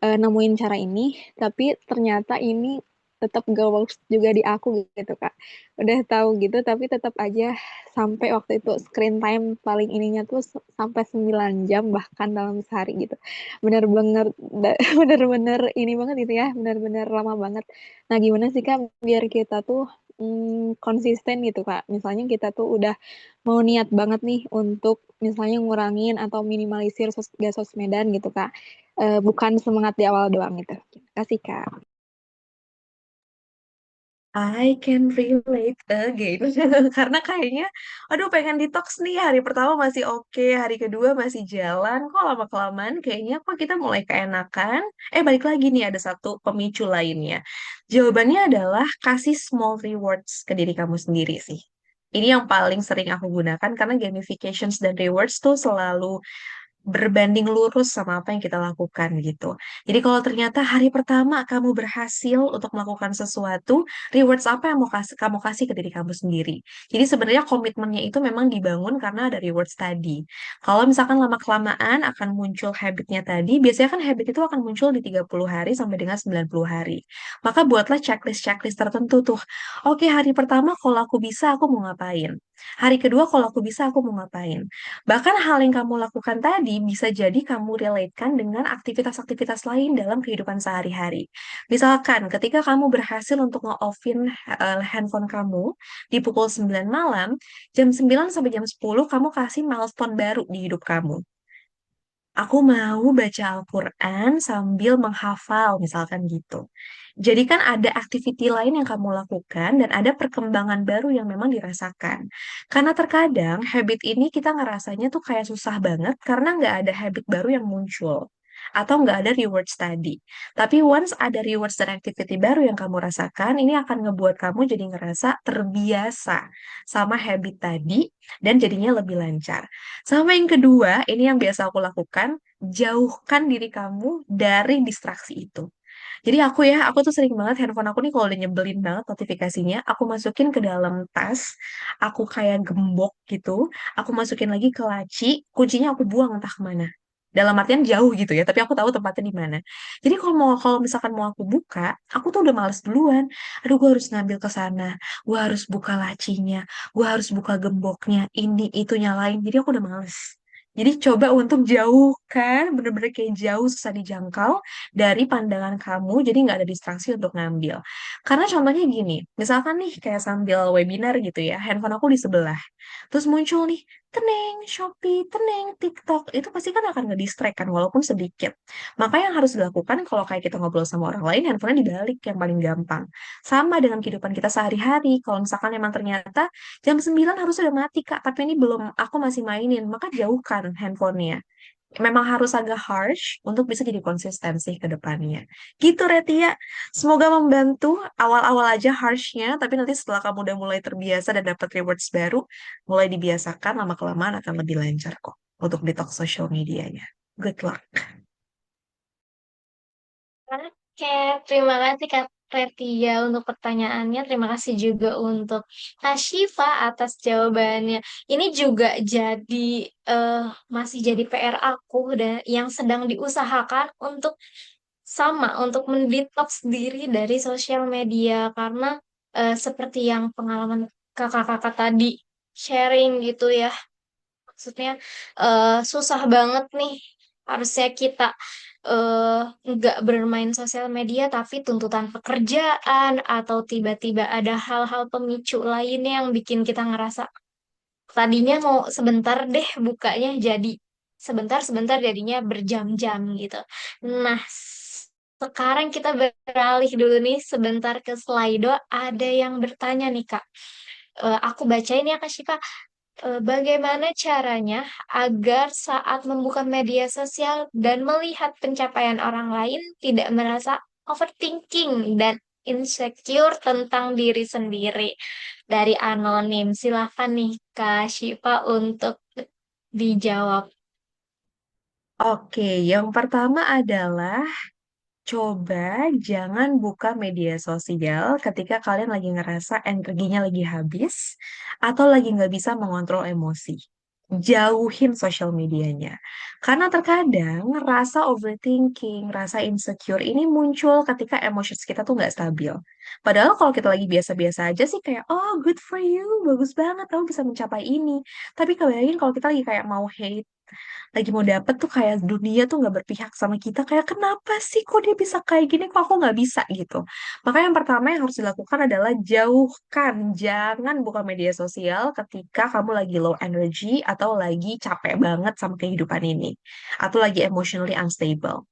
Speaker 6: nemuin cara ini, tapi ternyata ini tetap gak works juga di aku gitu, Kak. Udah tahu gitu, tapi tetap aja sampai waktu itu screen time paling ininya tuh sampai 9 jam bahkan dalam sehari gitu. Bener-bener bener-bener ini banget gitu ya, bener-bener lama banget. Nah, gimana sih Kak biar kita tuh konsisten gitu Kak. Misalnya kita tuh udah mau niat banget nih untuk misalnya ngurangin atau minimalisir gas sosmedan gitu Kak. Bukan semangat di awal doang gitu. Terima kasih Kak.
Speaker 3: I can relate again. Karena kayaknya, aduh pengen detox nih. Hari pertama masih oke, hari kedua masih jalan. Kok lama-kelamaan kayaknya kok kita mulai keenakan. Balik lagi nih ada satu pemicu lainnya. Jawabannya adalah kasih small rewards ke diri kamu sendiri sih. Ini yang paling sering aku gunakan karena gamifications dan rewards tuh selalu berbanding lurus sama apa yang kita lakukan gitu. Jadi kalau ternyata hari pertama kamu berhasil untuk melakukan sesuatu, rewards apa yang kamu kasih ke diri kamu sendiri. Jadi sebenarnya komitmennya itu memang dibangun karena ada rewards tadi. Kalau misalkan lama-kelamaan akan muncul habitnya tadi, biasanya kan habit itu akan muncul di 30 hari sampai dengan 90 hari. Maka buatlah checklist-checklist tertentu tuh. Oke, hari pertama kalau aku bisa, aku mau ngapain? Hari kedua kalau aku bisa, aku mau ngapain? Bahkan hal yang kamu lakukan tadi bisa jadi kamu relatekan dengan aktivitas-aktivitas lain dalam kehidupan sehari-hari. Misalkan ketika kamu berhasil untuk nge-offin handphone kamu di pukul 9 malam, jam 9 sampai jam 10 kamu kasih milestone baru di hidup kamu. Aku mau baca Al-Quran sambil menghafal, misalkan gitu. Jadi kan ada activity lain yang kamu lakukan dan ada perkembangan baru yang memang dirasakan. Karena terkadang habit ini kita ngerasanya tuh kayak susah banget karena nggak ada habit baru yang muncul. Atau nggak ada rewards tadi. Tapi once ada rewards dan activity baru yang kamu rasakan, ini akan ngebuat kamu jadi ngerasa terbiasa sama habit tadi dan jadinya lebih lancar. Sama yang kedua, ini yang biasa aku lakukan, jauhkan diri kamu dari distraksi itu. Jadi aku tuh sering banget handphone aku nih kalau udah nyebelin banget notifikasinya, aku masukin ke dalam tas, aku kayak gembok gitu, aku masukin lagi ke laci, kuncinya aku buang entah kemana. Dalam artian jauh gitu ya, tapi aku tahu tempatnya di mana. Jadi kalau misalkan mau aku buka, aku tuh udah males duluan. Aduh, gue harus ngambil ke sana, gue harus buka lacinya, gue harus buka gemboknya, ini itu nyalain. Jadi aku udah males Jadi coba untuk jauhkan, bener-bener kayak jauh susah dijangkau dari pandangan kamu, jadi nggak ada distraksi untuk ngambil. Karena contohnya gini, misalkan nih kayak sambil webinar gitu ya, handphone aku di sebelah. Terus muncul nih, teneng, Shopee, teneng, TikTok. Itu pasti kan akan ngedistract kan, walaupun sedikit. Maka yang harus dilakukan kalau kayak kita ngobrol sama orang lain, handphonenya dibalik yang paling gampang. Sama dengan kehidupan kita sehari-hari. Kalau misalkan emang ternyata jam 9 harus udah mati, Kak, tapi ini belum, aku masih mainin, maka jauhkan handphonenya. Memang harus agak harsh untuk bisa jadi konsistensi ke depannya. Gitu, Retia. Semoga membantu. Awal-awal aja harshnya, tapi nanti setelah kamu udah mulai terbiasa dan dapat rewards baru, mulai dibiasakan, lama-kelamaan akan lebih lancar kok untuk detox social medianya. Good luck.
Speaker 1: Oke, terima kasih Kak Retia untuk pertanyaannya. Terima kasih juga untuk Kak Syifa atas jawabannya. Ini juga jadi eh, masih jadi PR aku dan yang sedang diusahakan untuk sama untuk mendetoks diri dari sosial media karena seperti yang pengalaman kakak-kakak tadi sharing gitu ya. Maksudnya susah banget nih. Harusnya kita eh, nggak bermain sosial media, tapi tuntutan pekerjaan atau tiba-tiba ada hal-hal pemicu lainnya yang bikin kita ngerasa tadinya mau sebentar deh bukanya jadi sebentar-sebentar jadinya berjam-jam gitu. Nah, sekarang kita beralih dulu nih sebentar ke Slido. Ada yang bertanya nih Kak. Aku bacain ya Kak Syifa. Bagaimana caranya agar saat membuka media sosial dan melihat pencapaian orang lain tidak merasa overthinking dan insecure tentang diri sendiri? Dari anonim, silahkan nih Kak Syifa untuk dijawab.
Speaker 3: Oke, yang pertama adalah coba jangan buka media sosial ketika kalian lagi ngerasa energinya lagi habis atau lagi nggak bisa mengontrol emosi. Jauhin sosial medianya. Karena terkadang rasa overthinking, rasa insecure ini muncul ketika emosi kita tuh nggak stabil. Padahal kalau kita lagi biasa-biasa aja sih kayak, oh good for you, bagus banget, kamu bisa mencapai ini. Tapi kebayangin kalau kita lagi kayak mau hate, lagi mau dapet tuh kayak dunia tuh nggak berpihak sama kita kayak kenapa sih kok dia bisa kayak gini kok aku nggak bisa gitu. Maka yang pertama yang harus dilakukan adalah jauhkan, jangan buka media sosial ketika kamu lagi low energy atau lagi capek banget sama kehidupan ini atau lagi emotionally unstable.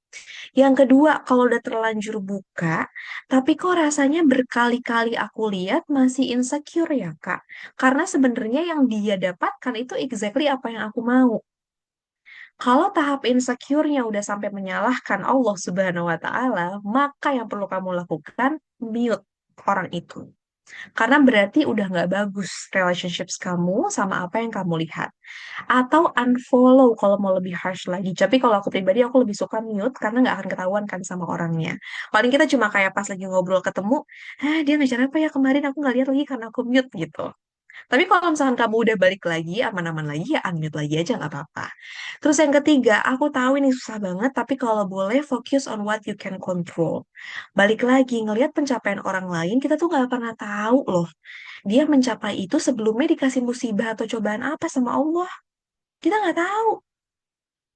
Speaker 3: Yang kedua, kalau udah terlanjur buka, tapi kok rasanya berkali-kali aku lihat masih insecure ya, Kak. Karena sebenarnya yang dia dapatkan itu exactly apa yang aku mau. Kalau tahap insecure-nya udah sampai menyalahkan Allah Subhanahu wa Ta'ala, maka yang perlu kamu lakukan, mute orang itu. Karena berarti udah nggak bagus relationships kamu sama apa yang kamu lihat. Atau unfollow kalau mau lebih harsh lagi. Tapi kalau aku pribadi, aku lebih suka mute karena nggak akan ketahuan kan sama orangnya. Paling kita cuma kayak pas lagi ngobrol ketemu, dia ngejar apa ya kemarin aku nggak lihat lagi karena aku mute gitu. Tapi kalau misalkan kamu udah balik lagi, aman-aman lagi, ya unmute lagi aja nggak apa-apa. Terus yang ketiga, aku tahu ini susah banget, tapi kalau boleh fokus on what you can control. Balik lagi, ngelihat pencapaian orang lain, kita tuh nggak pernah tahu loh. Dia mencapai itu sebelumnya dikasih musibah atau cobaan apa sama Allah. Kita nggak tahu.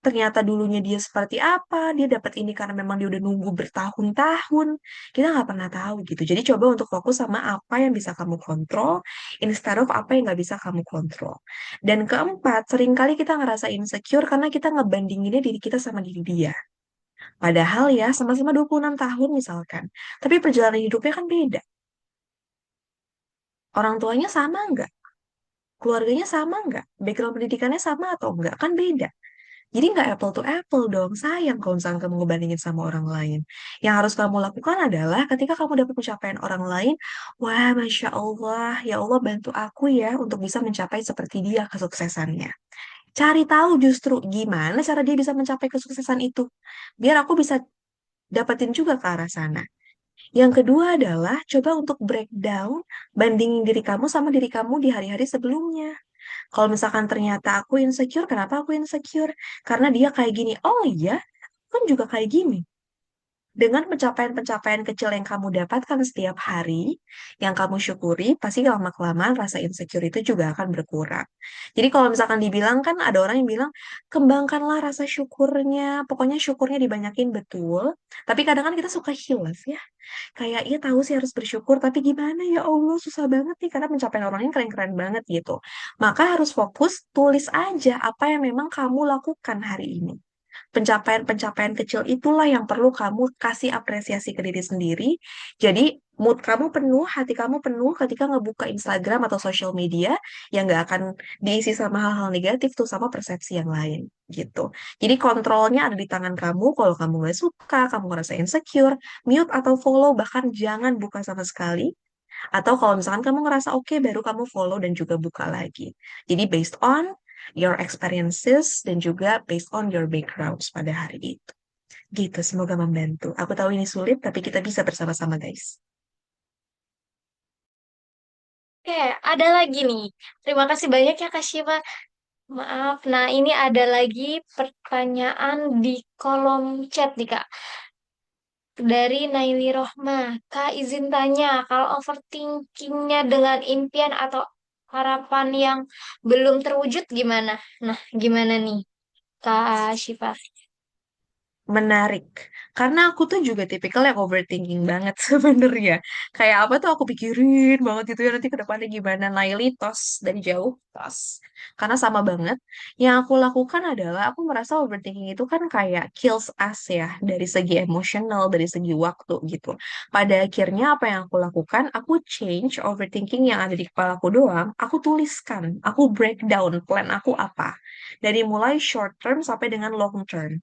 Speaker 3: Ternyata dulunya dia seperti apa, dia dapat ini karena memang dia udah nunggu bertahun-tahun. Kita nggak pernah tahu gitu. Jadi coba untuk fokus sama apa yang bisa kamu kontrol, instead of apa yang nggak bisa kamu kontrol. Dan keempat, seringkali kita ngerasa insecure karena kita ngebandinginnya diri kita sama diri dia. Padahal ya, sama-sama 26 tahun misalkan. Tapi perjalanan hidupnya kan beda. Orang tuanya sama nggak? Keluarganya sama nggak? Background pendidikannya sama atau nggak? Kan beda. Jadi nggak apple to apple dong. Sayang kalau misalnya kamu ngebandingin sama orang lain. Yang harus kamu lakukan adalah ketika kamu dapat pencapaian orang lain, wah Masya Allah, ya Allah bantu aku ya untuk bisa mencapai seperti dia kesuksesannya. Cari tahu justru gimana cara dia bisa mencapai kesuksesan itu. Biar aku bisa dapetin juga ke arah sana. Yang kedua adalah coba untuk breakdown, bandingin diri kamu sama diri kamu di hari-hari sebelumnya. Kalau misalkan ternyata aku insecure, kenapa aku insecure? Karena dia kayak gini. Oh iya, kan juga kayak gini. Dengan pencapaian-pencapaian kecil yang kamu dapatkan setiap hari, yang kamu syukuri, pasti lama-kelamaan rasa insecure itu juga akan berkurang. Jadi kalau misalkan dibilang kan ada orang yang bilang, kembangkanlah rasa syukurnya, pokoknya syukurnya dibanyakin betul. Tapi kadang kan kita suka hilaf ya. Kayak, iya tahu sih harus bersyukur, tapi gimana ya Allah, susah banget nih karena pencapaian orangnya keren-keren banget gitu. Maka harus fokus, tulis aja apa yang memang kamu lakukan hari ini. Pencapaian-pencapaian kecil itulah yang perlu kamu kasih apresiasi ke diri sendiri. Jadi mood kamu penuh, hati kamu penuh ketika ngebuka Instagram atau social media yang nggak akan diisi sama hal-hal negatif tuh sama persepsi yang lain gitu. Jadi kontrolnya ada di tangan kamu. Kalau kamu nggak suka, kamu ngerasa insecure, mute atau follow, bahkan jangan buka sama sekali. Atau kalau misalkan kamu ngerasa oke, baru kamu follow dan juga buka lagi. Jadi based on your experiences dan juga based on your backgrounds pada hari itu. Gitu, semoga membantu. Aku tahu ini sulit, tapi kita bisa bersama-sama, guys.
Speaker 1: Oke, ada lagi nih. Terima kasih banyak ya Kak Shiva. Maaf, nah ini ada lagi pertanyaan di kolom chat nih Kak. Dari Naili Rohma. Kak izin tanya, kalau overthinkingnya dengan impian atau harapan yang belum terwujud gimana? Nah, gimana nih Kak Shiva?
Speaker 3: Menarik. Karena aku tuh juga tipikal yang overthinking banget sebenarnya. Kayak apa tuh aku pikirin banget gitu ya nanti ke depannya gimana. Naili tos dari jauh tos. Karena sama banget. Yang aku lakukan adalah aku merasa overthinking itu kan kayak kills us ya. Dari segi emosional, dari segi waktu gitu. Pada akhirnya apa yang aku lakukan, aku change overthinking yang ada di kepala aku doang. Aku tuliskan, aku breakdown plan aku apa. Dari mulai short term sampai dengan long term.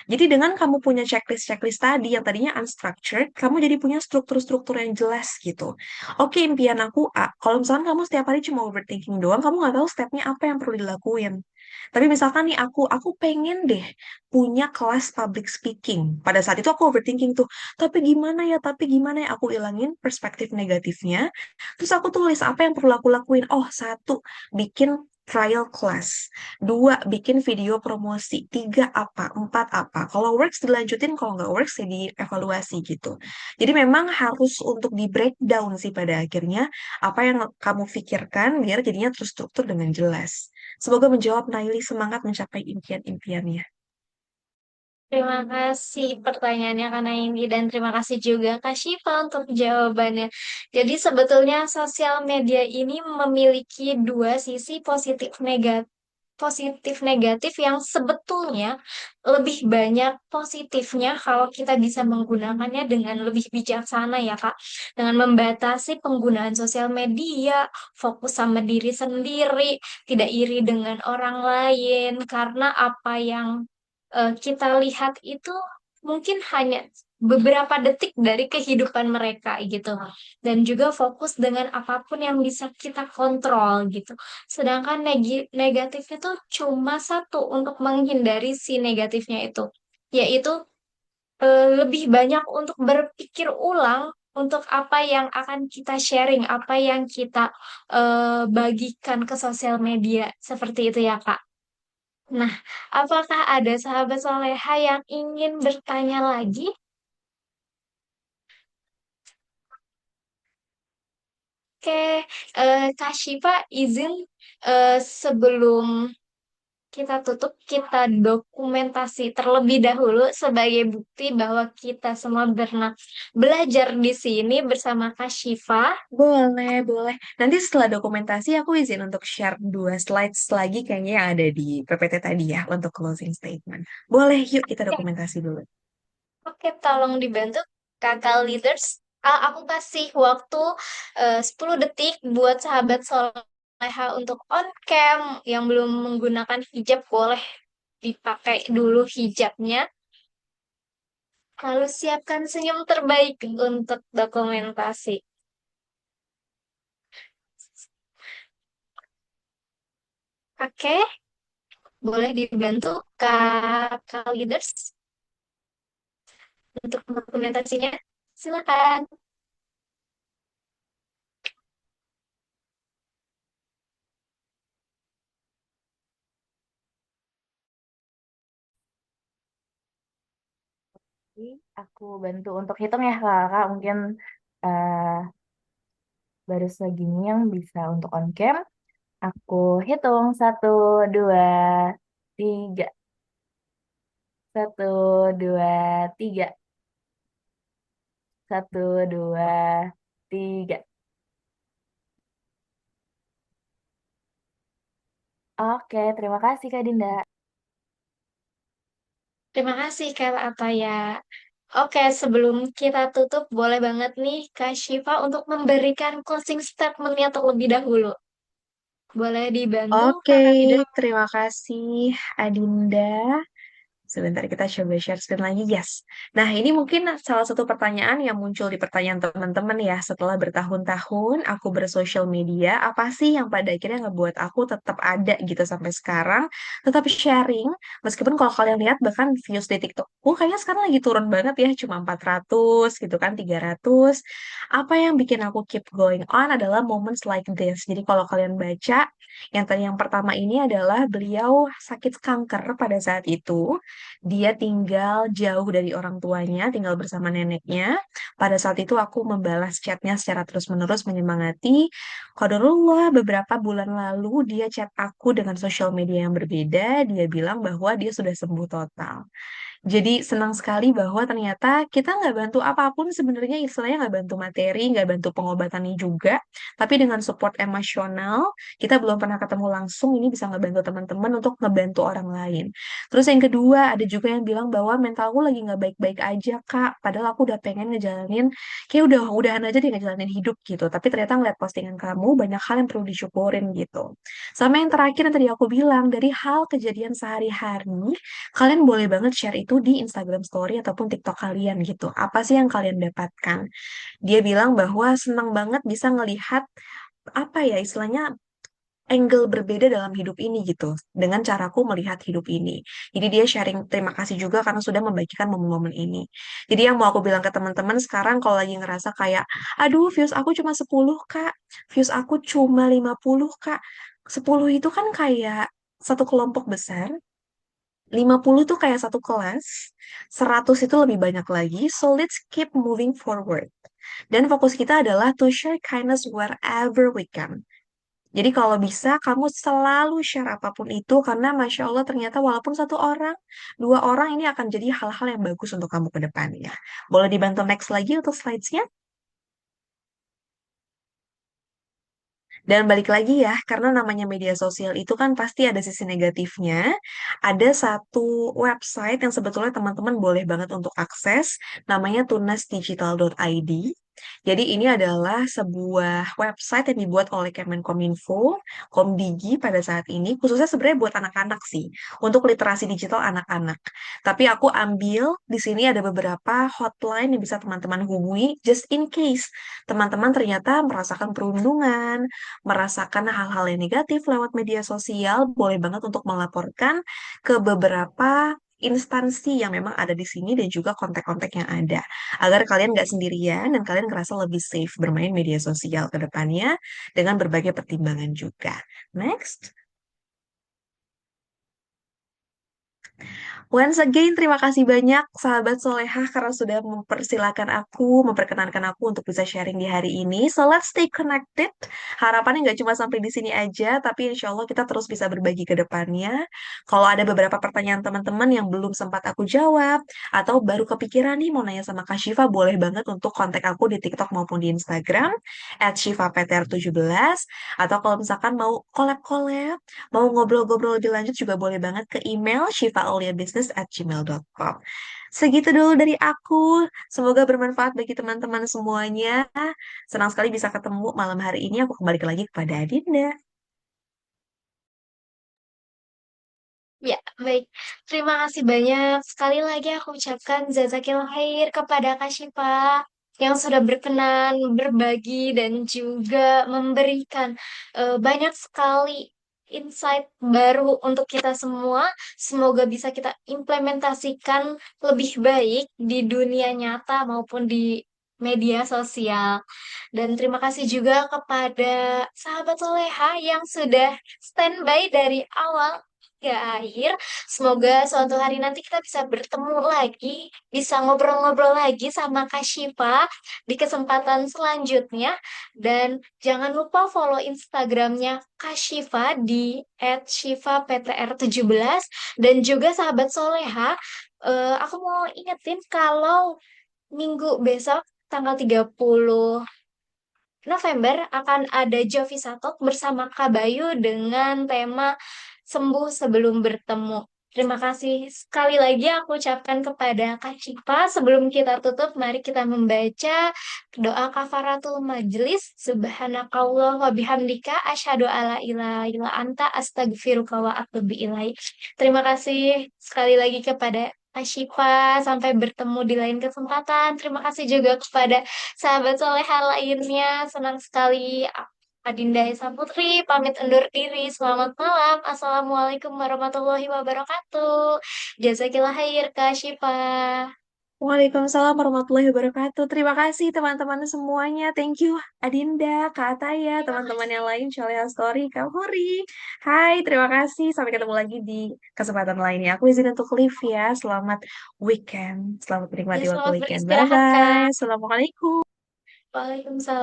Speaker 3: Jadi dengan kamu punya checklist-checklist tadi yang tadinya unstructured, kamu jadi punya struktur-struktur yang jelas gitu. Oke, impian aku A. Kalau misalkan kamu setiap hari cuma overthinking doang, kamu nggak tahu stepnya apa yang perlu dilakuin. Tapi misalkan nih aku pengen deh punya kelas public speaking. Pada saat itu aku overthinking tuh, tapi gimana ya aku ilangin perspektif negatifnya. Terus aku tulis apa yang perlu aku lakuin. Oh, satu, bikin trial class. Dua, bikin video promosi. Tiga, apa? Empat, apa? Kalau works dilanjutin, kalau nggak works ya dievaluasi gitu. Jadi memang harus untuk di breakdown sih pada akhirnya apa yang kamu pikirkan biar jadinya terstruktur dengan jelas. Semoga menjawab Naili semangat mencapai impian-impiannya.
Speaker 1: Terima kasih pertanyaannya Kak Naindi dan terima kasih juga Kak Shiva untuk jawabannya. Jadi sebetulnya sosial media ini memiliki dua sisi positif negatif yang sebetulnya lebih banyak positifnya kalau kita bisa menggunakannya dengan lebih bijaksana ya Kak. Dengan membatasi penggunaan sosial media, fokus sama diri sendiri, tidak iri dengan orang lain karena apa yang kita lihat itu mungkin hanya beberapa detik dari kehidupan mereka gitu dan juga fokus dengan apapun yang bisa kita kontrol gitu. Sedangkan negatifnya tuh cuma satu untuk menghindari si negatifnya itu, yaitu lebih banyak untuk berpikir ulang untuk apa yang akan kita sharing, apa yang kita bagikan ke sosial media seperti itu ya Kak. Nah, apakah ada sahabat soleha yang ingin bertanya lagi? Oke, Kak Syifa izin sebelum kita tutup, kita dokumentasi terlebih dahulu sebagai bukti bahwa kita semua pernah belajar di sini bersama Kak Syifa.
Speaker 3: Boleh, boleh. Nanti setelah dokumentasi aku izin untuk share 2 slides lagi kayaknya yang ada di PPT tadi ya untuk closing statement. Boleh, yuk kita
Speaker 1: Oke,
Speaker 3: dokumentasi dulu.
Speaker 1: oke, tolong dibantu kakak leaders. Aku kasih waktu 10 detik buat sahabat soleha untuk on cam yang belum menggunakan hijab boleh dipakai dulu hijabnya. Lalu siapkan senyum terbaik untuk dokumentasi. Oke, boleh dibantu kakak leaders untuk dokumentasinya. Silakan.
Speaker 5: Aku bantu untuk hitung ya kakak. Mungkin eh baru segini yang bisa untuk on cam. Aku hitung 1, 2, 3. 1, 2, 3. 1, 2, 3. Oke, terima kasih Kak Dinda.
Speaker 1: Terima kasih Kak Ataya. Oke, sebelum kita tutup, boleh banget nih Kak Shiva untuk memberikan closing statement-nya terlebih dahulu. Boleh dibantu
Speaker 3: Oke,
Speaker 1: Kak Kafida?
Speaker 3: terima kasih Adinda. Sebentar kita coba share screen lagi. Yes. Nah, ini mungkin salah satu pertanyaan yang muncul di pertanyaan teman-teman ya. Setelah bertahun-tahun aku bersosial media, apa sih yang pada akhirnya ngebuat aku tetap ada gitu sampai sekarang, tetap sharing. Meskipun kalau kalian lihat bahkan views di TikTokku kayaknya sekarang lagi turun banget ya, cuma 400 gitu kan, 300. Apa yang bikin aku keep going on adalah moments like this. Jadi kalau kalian baca, yang tadi yang pertama ini adalah beliau sakit kanker pada saat itu. Dia tinggal jauh dari orang tuanya, tinggal bersama neneknya. Pada saat itu aku membalas chatnya secara terus-menerus menyemangati. Qadarullah, beberapa bulan lalu dia chat aku dengan sosial media yang berbeda. Dia bilang bahwa dia sudah sembuh total. Jadi senang sekali bahwa ternyata kita nggak bantu apapun sebenarnya istilahnya nggak bantu materi, nggak bantu pengobatannya juga, tapi dengan support emosional, kita belum pernah ketemu langsung, ini bisa ngebantu teman-teman untuk ngebantu orang lain. Terus yang kedua, ada juga yang bilang bahwa mentalku lagi nggak baik-baik aja, Kak. Padahal aku udah pengen ngejalanin, kayak udahan aja deh ngejalanin hidup gitu. Tapi ternyata ngeliat postingan kamu, banyak hal yang perlu disyukurin gitu. Sama yang terakhir yang tadi aku bilang, dari hal kejadian sehari-hari, kalian boleh banget share itu di Instagram Story ataupun TikTok kalian gitu. Apa sih yang kalian dapatkan? Dia bilang bahwa senang banget bisa ngelihat apa ya istilahnya angle berbeda dalam hidup ini gitu dengan caraku melihat hidup ini. Jadi dia sharing terima kasih juga karena sudah membagikan momen-momen ini. Jadi yang mau aku bilang ke teman-teman sekarang kalau lagi ngerasa kayak aduh views aku cuma 10 Kak, views aku cuma 50 Kak. 10 itu kan kayak satu kelompok besar, 50 tuh kayak satu kelas, 100 itu lebih banyak lagi, so let's keep moving forward. Dan fokus kita adalah to share kindness wherever we can. Jadi kalau bisa, kamu selalu share apapun itu, karena Masya Allah ternyata walaupun satu orang, dua orang ini akan jadi hal-hal yang bagus untuk kamu ke depannya. Boleh dibantu next lagi untuk slides-nya? Dan balik lagi ya, karena namanya media sosial itu kan pasti ada sisi negatifnya. Ada satu website yang sebetulnya teman-teman boleh banget untuk akses, namanya tunasdigital.id. Jadi ini adalah sebuah website yang dibuat oleh Kemenkominfo, Komdigi pada saat ini, khususnya sebenarnya buat anak-anak sih, untuk literasi digital anak-anak. Tapi aku ambil di sini ada beberapa hotline yang bisa teman-teman hubungi, just in case teman-teman ternyata merasakan perundungan, merasakan hal-hal yang negatif lewat media sosial, boleh banget untuk melaporkan ke beberapa instansi yang memang ada di sini dan juga kontak-kontak yang ada. Agar kalian nggak sendirian dan kalian ngerasa lebih safe bermain media sosial ke depannya dengan berbagai pertimbangan juga. Next. Once again, terima kasih banyak sahabat Solehah karena sudah mempersilahkan aku, memperkenankan aku untuk bisa sharing di hari ini. So let's stay connected. Harapannya nggak cuma sampai di sini aja, tapi insya Allah kita terus bisa berbagi ke depannya. Kalau ada beberapa pertanyaan teman-teman yang belum sempat aku jawab, atau baru kepikiran nih mau nanya sama Kak Syifa, boleh banget untuk kontak aku di TikTok maupun di Instagram, @SyifaPTR17. Atau kalau misalkan mau collab-collab, mau ngobrol-ngobrol lebih lanjut juga boleh banget ke email shifauliabusiness@gmail.com. Segitu dulu dari aku. Semoga bermanfaat bagi teman-teman semuanya. Senang sekali bisa ketemu malam hari ini. Aku kembali lagi kepada Adinda.
Speaker 1: Ya, baik. Terima kasih banyak. Sekali lagi aku ucapkan jazakillah khair kepada Kak Syifa yang sudah berkenan berbagi dan juga memberikan banyak sekali insight baru untuk kita semua. Semoga bisa kita implementasikan lebih baik di dunia nyata maupun di media sosial. Dan terima kasih juga kepada sahabat Soleha yang sudah standby dari awal hingga akhir. Semoga suatu hari nanti kita bisa bertemu lagi, bisa ngobrol-ngobrol lagi sama Kak Syifa di kesempatan selanjutnya. Dan jangan lupa follow Instagramnya Kak Syifa di @syifaptr17. Dan juga sahabat Soleha, aku mau ingetin kalau minggu besok tanggal 30 November akan ada Jovi Satok bersama Kak Bayu dengan tema Sembuh Sebelum Bertemu. Terima kasih sekali lagi aku ucapkan kepada Kak Cipa. Sebelum kita tutup, mari kita membaca doa kafaratul majlis. Subhanakallah wa bihamdika asyhadu alla ilaha illa anta astaghfiruka wa atubu ilaik. Terima kasih sekali lagi kepada Kak Syifa. Sampai bertemu di lain kesempatan. Terima kasih juga kepada sahabat soleha lainnya. Senang sekali. Adinda Esa Putri, pamit undur diri. Selamat malam. Assalamualaikum warahmatullahi wabarakatuh. Jazakillah khair, Kak Syifa.
Speaker 3: Waalaikumsalam warahmatullahi wabarakatuh. Terima kasih teman-teman semuanya. Thank you Adinda, Kak Ataya,
Speaker 1: Terima
Speaker 3: teman-teman yang
Speaker 1: kasih.
Speaker 3: lain, Sholea Story, Kak Hori. Hai, terima kasih. Sampai ketemu lagi di kesempatan lainnya. Aku izin untuk leave ya. Selamat weekend. Selamat
Speaker 1: Ya,
Speaker 3: menikmati waktu
Speaker 1: selamat
Speaker 3: weekend.
Speaker 1: beristirahat, Kak.
Speaker 3: Bye-bye. Assalamualaikum.
Speaker 1: Waalaikumsalam.